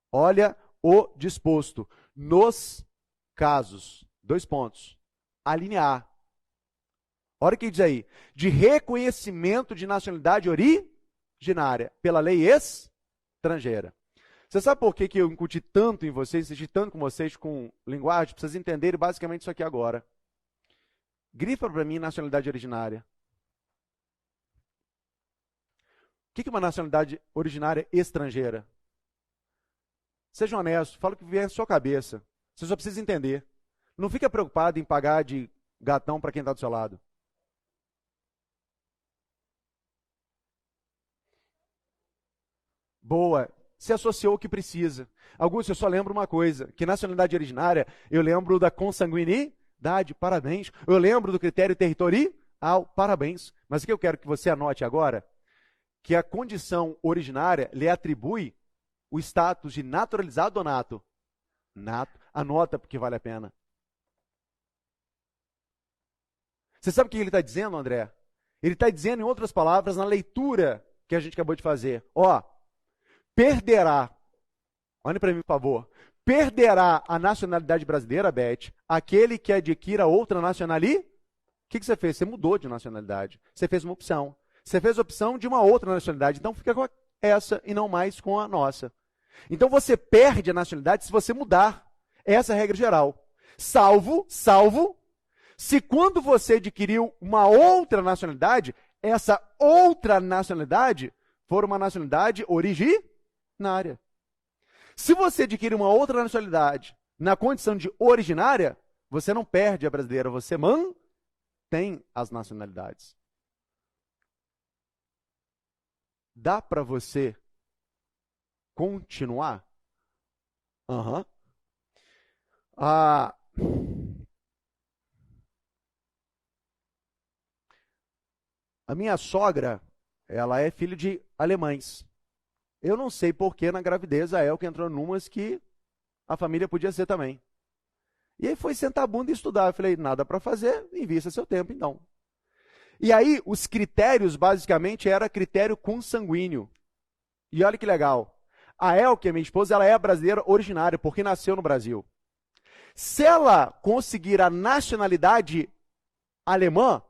olha o disposto, nos casos, 2 pontos, a linha A. Olha o que diz aí, de reconhecimento de nacionalidade originária pela lei estrangeira. Você sabe por que eu incuti tanto em vocês, insisti tanto com vocês com linguagem? Para vocês entenderem basicamente isso aqui agora. Grifa para mim nacionalidade originária. O que é uma nacionalidade originária estrangeira? Seja honesto, fala o que vier na sua cabeça. Você só precisa entender. Não fica preocupado em pagar de gatão para quem está do seu lado. Boa. Se associou o que precisa. Augusto, eu só lembro uma coisa, que nacionalidade originária, eu lembro da consanguinidade, parabéns. Eu lembro do critério territorial, parabéns. Mas o que eu quero que você anote agora, que a condição originária lhe atribui o status de naturalizado ou nato? Nato. Anota porque vale a pena. Você sabe o que ele está dizendo, André? Ele está dizendo, em outras palavras, na leitura que a gente acabou de fazer. Ó, perderá, olhem para mim, por favor, perderá a nacionalidade brasileira, Beth, aquele que adquira outra nacionalidade. O que você fez? Você mudou de nacionalidade. Você fez uma opção. Você fez a opção de uma outra nacionalidade. Então fica com essa e não mais com a nossa. Então você perde a nacionalidade se você mudar. Essa é a regra geral. Salvo, se quando você adquiriu uma outra nacionalidade, essa outra nacionalidade for uma nacionalidade originária. Se você adquire uma outra nacionalidade na condição de originária, você não perde a brasileira, você mantém as nacionalidades. Dá para você continuar? Aham. A minha sogra, ela é filha de alemães. Eu não sei por que na gravidez a Elke entrou numas que a família podia ser também. E aí foi sentar a bunda e estudar. Eu falei, nada para fazer, invista seu tempo então. E aí os critérios basicamente era critério consanguíneo. E olha que legal. A Elke, minha esposa, ela é brasileira originária, porque nasceu no Brasil. Se ela conseguir a nacionalidade alemã,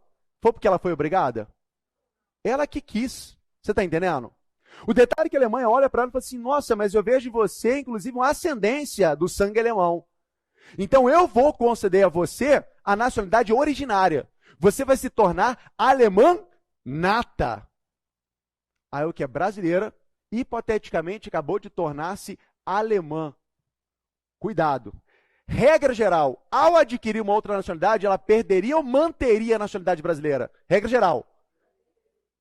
foi porque ela foi obrigada? Ela que quis. Você está entendendo? O detalhe é que a Alemanha olha para ela e fala assim, nossa, mas eu vejo em você, inclusive, uma ascendência do sangue alemão. Então eu vou conceder a você a nacionalidade originária. Você vai se tornar alemã nata. A Elke é brasileira, hipoteticamente acabou de tornar-se alemã. Cuidado. Regra geral, ao adquirir uma outra nacionalidade, ela perderia ou manteria a nacionalidade brasileira? Regra geral.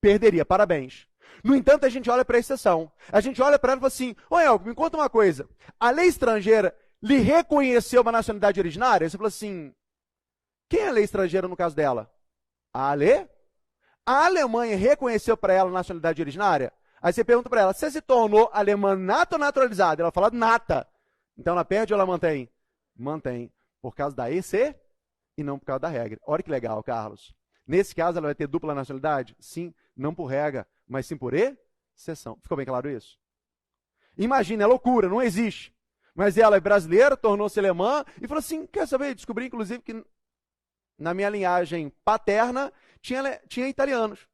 Perderia, parabéns. No entanto, a gente olha para a exceção. A gente olha para ela e fala assim, ô Elke, me conta uma coisa. A lei estrangeira lhe reconheceu uma nacionalidade originária? Você fala assim, quem é a lei estrangeira no caso dela? A Alemanha reconheceu para ela a nacionalidade originária? Aí você pergunta para ela, você se tornou alemã nata ou naturalizada? Ela fala nata. Então ela perde ou ela mantém? Mantém. Por causa da EC e não por causa da regra. Olha que legal, Carlos. Nesse caso, ela vai ter dupla nacionalidade? Sim, não por regra, mas sim por exceção. Ficou bem claro isso? Imagina, é loucura, não existe. Mas ela é brasileira, tornou-se alemã e falou assim, quer saber? Descobri, inclusive, que na minha linhagem paterna tinha italianos.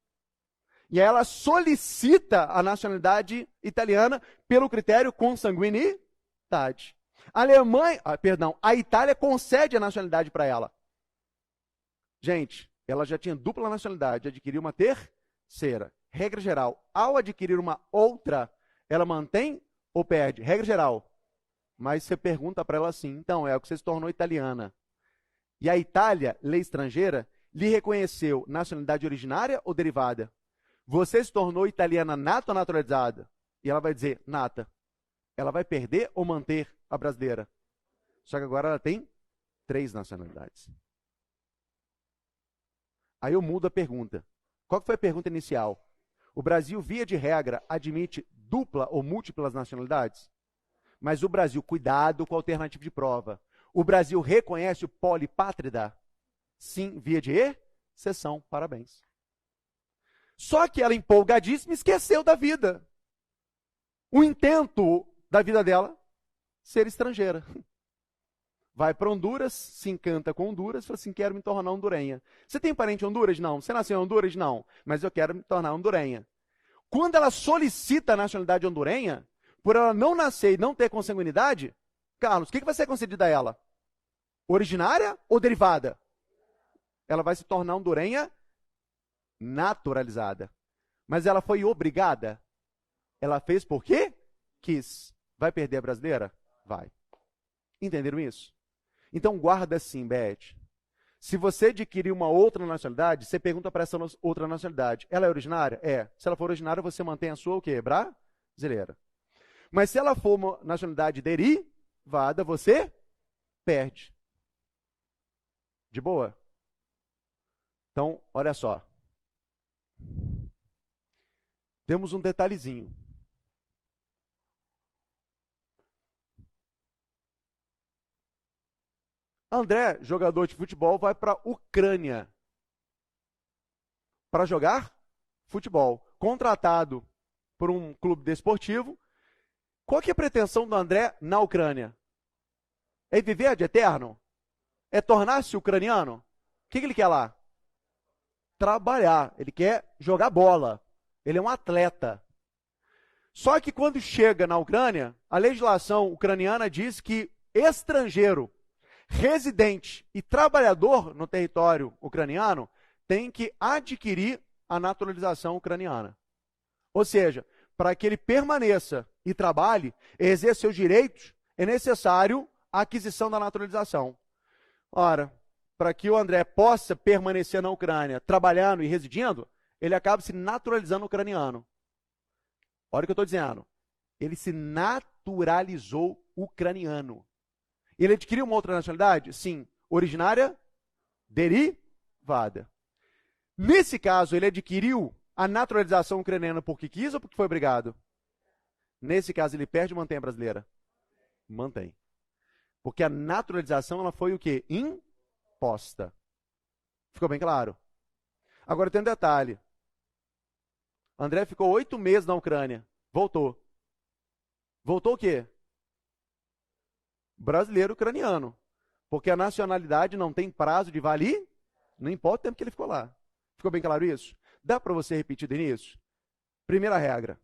E aí ela solicita a nacionalidade italiana pelo critério consanguinidade. A Itália concede a nacionalidade para ela. Gente, ela já tinha dupla nacionalidade, adquiriu uma terceira. Regra geral, ao adquirir uma outra, ela mantém ou perde? Regra geral. Mas você pergunta para ela assim, então, é o que você se tornou italiana. E a Itália, lei estrangeira, lhe reconheceu nacionalidade originária ou derivada? Você se tornou italiana nata ou naturalizada? E ela vai dizer, nata. Ela vai perder ou manter a brasileira? Só que agora ela tem 3 nacionalidades. Aí eu mudo a pergunta. Qual foi a pergunta inicial? O Brasil, via de regra, admite dupla ou múltiplas nacionalidades? Mas o Brasil, cuidado com a alternativa de prova. O Brasil reconhece o polipátrida? Sim, via de exceção. Parabéns. Só que ela, empolgadíssima, esqueceu da vida. O intento da vida dela, ser estrangeira. Vai para Honduras, se encanta com Honduras, fala assim, quero me tornar hondurenha. Você tem parente em Honduras? Não. Você nasceu em Honduras? Não. Mas eu quero me tornar hondurenha. Quando ela solicita a nacionalidade hondurenha, por ela não nascer e não ter consanguinidade, Carlos, o que vai ser concedido a ela? Originária ou derivada? Ela vai se tornar hondurenha naturalizada. Mas ela foi obrigada? Ela fez porque quis. Vai perder a brasileira? Vai. Entenderam isso? Então guarda assim, Beth. Se você adquirir uma outra nacionalidade, você pergunta para essa outra nacionalidade. Ela é originária? É. Se ela for originária, você mantém a sua o quê? Brasileira. Mas se ela for uma nacionalidade derivada, você perde. De boa? Então, olha só. Temos um detalhezinho. André, jogador de futebol, vai para a Ucrânia para jogar futebol. Contratado por um clube desportivo. Qual que é a pretensão do André na Ucrânia? É viver de eterno? É tornar-se ucraniano? O que ele quer lá? Trabalhar. Ele quer jogar bola. Ele é um atleta. Só que quando chega na Ucrânia, a legislação ucraniana diz que estrangeiro, residente e trabalhador no território ucraniano tem que adquirir a naturalização ucraniana. Ou seja, para que ele permaneça e trabalhe, exerça seus direitos, é necessário a aquisição da naturalização. Ora, para que o André possa permanecer na Ucrânia, trabalhando e residindo, ele acaba se naturalizando ucraniano. Olha o que eu estou dizendo. Ele se naturalizou ucraniano. Ele adquiriu uma outra nacionalidade? Sim. Originária? Derivada. Nesse caso, ele adquiriu a naturalização ucraniana porque quis ou porque foi obrigado? Nesse caso, ele perde ou mantém a brasileira? Mantém. Porque a naturalização ela foi o quê? Imposta. Ficou bem claro? Agora tem um detalhe. André ficou 8 meses na Ucrânia. Voltou. Voltou o quê? Brasileiro ucraniano. Porque a nacionalidade não tem prazo de valer, não importa o tempo que ele ficou lá. Ficou bem claro isso? Dá para você repetir do início? Primeira regra.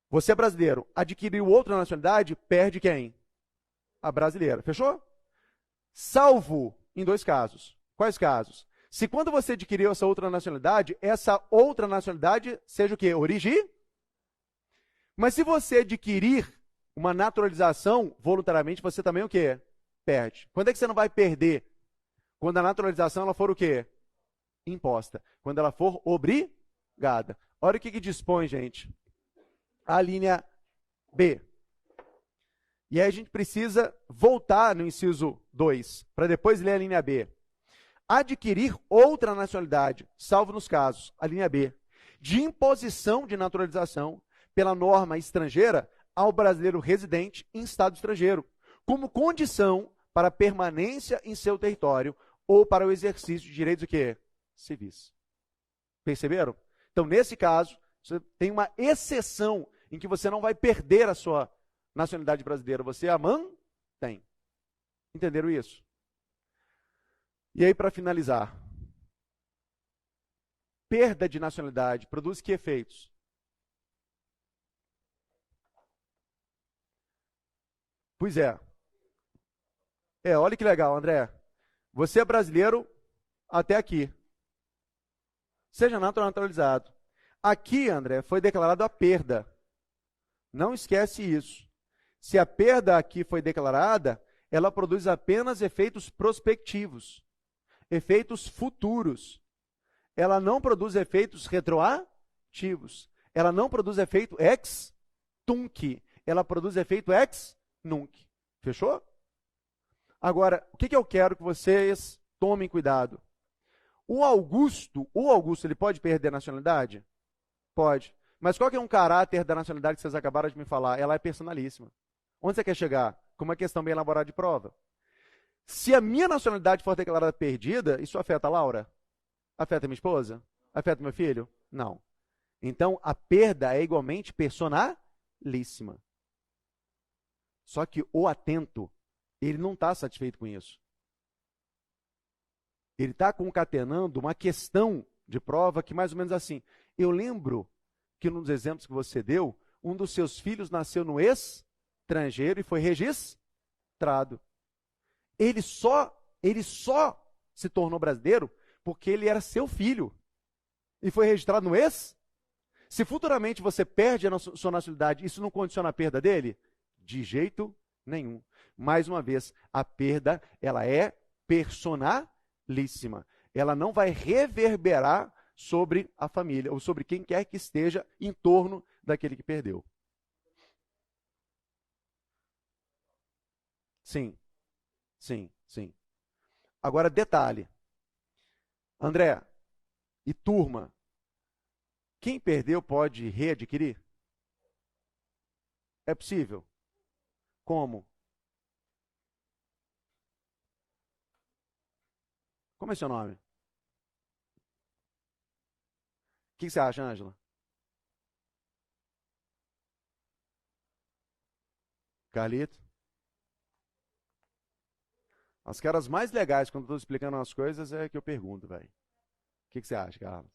Você é brasileiro, adquiriu outra nacionalidade, perde quem? A brasileira. Fechou? Salvo em 2 casos. Quais casos? Se quando você adquiriu essa outra nacionalidade seja o quê? Origem. Mas se você adquirir uma naturalização voluntariamente, você também o quê? Perde. Quando é que você não vai perder? Quando a naturalização ela for o quê? Imposta. Quando ela for obrigada. Olha o que dispõe, gente. A linha B. E aí a gente precisa voltar no inciso 2, para depois ler a linha B. Adquirir outra nacionalidade, salvo nos casos, a linha B, de imposição de naturalização pela norma estrangeira ao brasileiro residente em estado estrangeiro, como condição para permanência em seu território ou para o exercício de direitos o quê? Civis. Perceberam? Então, nesse caso, você tem uma exceção em que você não vai perder a sua nacionalidade brasileira, você a mantém. Entenderam isso? E aí, para finalizar, perda de nacionalidade produz que efeitos? Pois é. Olha que legal, André. Você é brasileiro até aqui. Seja naturalizado. Aqui, André, foi declarada a perda. Não esquece isso. Se a perda aqui foi declarada, ela produz apenas efeitos prospectivos, efeitos futuros. Ela não produz efeitos retroativos. Ela não produz efeito ex tunc. Ela produz efeito ex nunc. Fechou? Agora, o que eu quero que vocês tomem cuidado? O Augusto, ele pode perder a nacionalidade? Pode. Mas qual que é um caráter da nacionalidade que vocês acabaram de me falar? Ela é personalíssima. Onde você quer chegar? Com uma questão bem elaborada de prova. Se a minha nacionalidade for declarada perdida, isso afeta a Laura? Afeta minha esposa? Afeta meu filho? Não. Então, a perda é igualmente personalíssima. Só que o atento, ele não está satisfeito com isso. Ele está concatenando uma questão de prova que mais ou menos assim. Eu lembro que num dos exemplos que você deu, um dos seus filhos nasceu no estrangeiro e foi registrado. Ele só se tornou brasileiro porque ele era seu filho e foi registrado no Se futuramente você perde a sua nacionalidade, isso não condiciona a perda dele? De jeito nenhum. Mais uma vez, a perda ela é personalíssima. Ela não vai reverberar sobre a família ou sobre quem quer que esteja em torno daquele que perdeu. Sim, sim, sim. Agora, detalhe. André e turma, quem perdeu pode readquirir? É possível? Como? Como é seu nome? O que você acha, Ângela? Carlito? As caras mais legais quando eu estou explicando as coisas é que eu pergunto, velho. O que você acha, Carlos?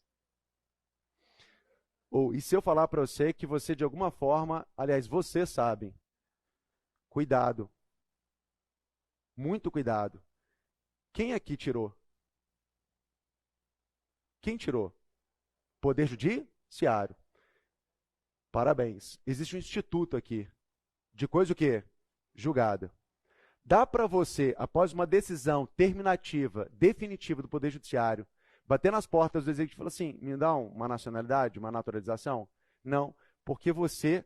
E se eu falar para você que você, de alguma forma, aliás, vocês sabem, cuidado. Muito cuidado. Quem aqui tirou? Quem tirou? Poder Judiciário. Parabéns. Existe um instituto aqui. De coisa o quê? Julgada. Dá para você, após uma decisão terminativa, definitiva do Poder Judiciário, bater nas portas do executivo e falar assim, me dá uma nacionalidade, uma naturalização? Não, porque você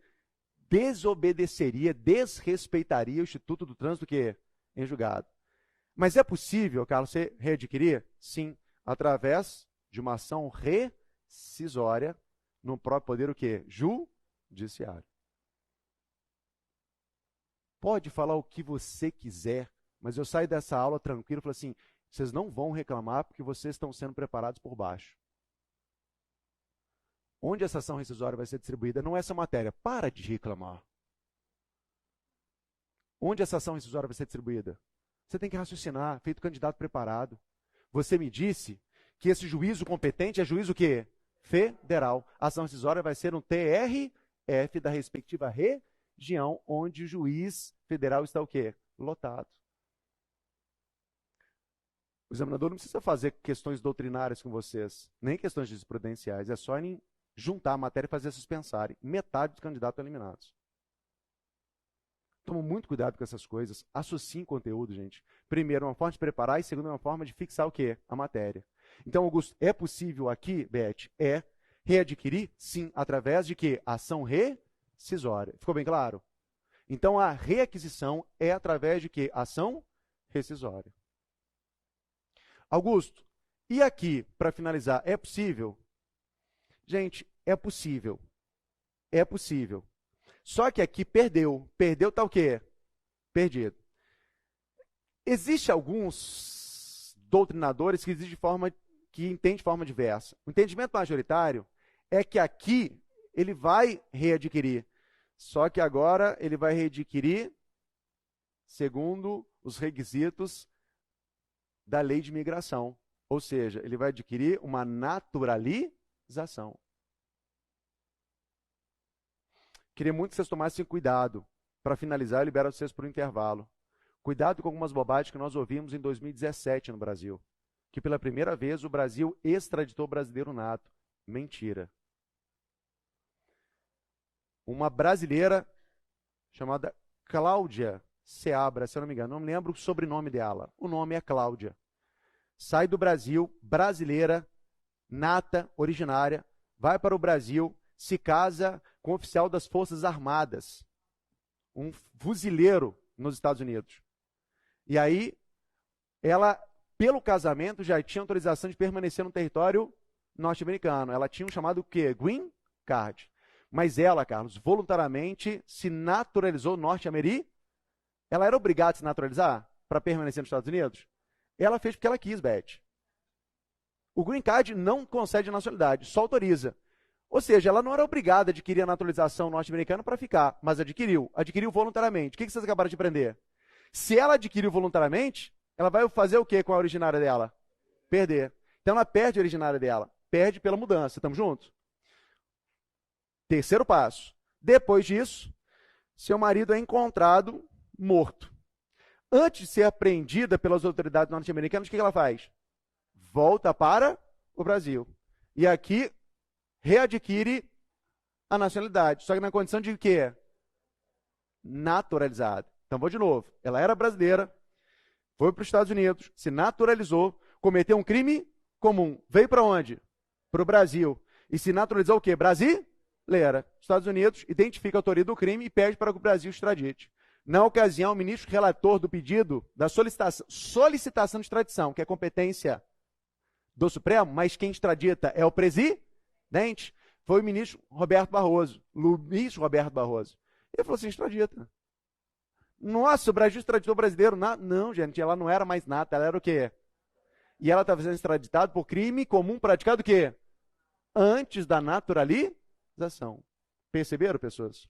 desobedeceria, desrespeitaria o Instituto do Trânsito que em julgado. Mas é possível, Carlos, você readquirir? Sim, através de uma ação rescisória no próprio poder o quê? Judiciário. pode falar o que você quiser, mas eu saio dessa aula tranquilo e falo assim, vocês não vão reclamar porque vocês estão sendo preparados por baixo. Onde essa ação rescisória vai ser distribuída não é essa matéria. Para de reclamar. Onde essa ação rescisória vai ser distribuída? Você tem que raciocinar, feito candidato preparado. Você me disse que esse juízo competente é juízo o quê? Federal. A ação rescisória vai ser um TRF da respectiva região onde o juiz federal está o quê? Lotado. O examinador não precisa fazer questões doutrinárias com vocês, nem questões jurisprudenciais, é só em juntar a matéria e fazer vocês pensarem. Metade dos candidatos eliminados. Toma muito cuidado com essas coisas. Associem conteúdo, gente. Primeiro, uma forma de preparar e segundo, uma forma de fixar o quê? A matéria. Então, Augusto, é possível aqui, Beth, readquirir? Sim, através de quê? Ação rescisória. Ficou bem claro? Então, a reaquisição é através de quê? Ação rescisória. Augusto, e aqui, para finalizar, é possível? Gente, é possível. É possível. Só que aqui perdeu. Perdeu tá o quê? Perdido. Existem alguns doutrinadores que entendem de forma diversa. O entendimento majoritário é que aqui ele vai readquirir. Só que agora ele vai readquirir segundo os requisitos da lei de imigração. Ou seja, ele vai adquirir uma naturalização. Queria muito que vocês tomassem cuidado. Para finalizar, eu libero vocês para o intervalo. Cuidado com algumas bobagens que nós ouvimos em 2017 no Brasil. Que pela primeira vez o Brasil extraditou o brasileiro nato. Mentira. Uma brasileira chamada Cláudia Seabra, se eu não me engano, não me lembro o sobrenome dela. O nome é Cláudia. Sai do Brasil, brasileira, nata, originária, vai para o Brasil, se casa com um oficial das Forças Armadas, um fuzileiro nos Estados Unidos. E aí, ela, pelo casamento, já tinha autorização de permanecer no território norte-americano. Ela tinha um chamado o quê? Green Card. Mas ela, Carlos, voluntariamente se naturalizou norte-americana. Ela era obrigada a se naturalizar para permanecer nos Estados Unidos? Ela fez porque ela quis, Beth. O Green Card não concede nacionalidade, só autoriza. Ou seja, ela não era obrigada a adquirir a naturalização norte-americana para ficar, mas adquiriu. Adquiriu voluntariamente. O que vocês acabaram de aprender? Se ela adquiriu voluntariamente, ela vai fazer o quê com a originária dela? Perder. Então ela perde a originária dela. Perde pela mudança. Estamos juntos? Terceiro passo. Depois disso, seu marido é encontrado morto. Antes de ser apreendida pelas autoridades norte-americanas, o que ela faz? Volta para o Brasil. E aqui readquire a nacionalidade. Só que na condição de quê? Naturalizada. Então, vou de novo. Ela era brasileira, foi para os Estados Unidos, se naturalizou, cometeu um crime comum. Veio para onde? Para o Brasil. E se naturalizou o quê? Brasileira. Estados Unidos identifica a autoria do crime e pede para que o Brasil extradite. Na ocasião, o ministro relator do pedido da solicitação de extradição, que é competência do Supremo, mas quem extradita é o presidente, foi o ministro Roberto Barroso, Luiz Roberto Barroso. Ele falou assim, extradita. Nossa, o Brasil extraditou o brasileiro. Não, gente, ela não era mais nata, ela era o quê? E ela estava sendo extraditada por crime comum praticado o quê? Antes da naturalização. Perceberam, pessoas?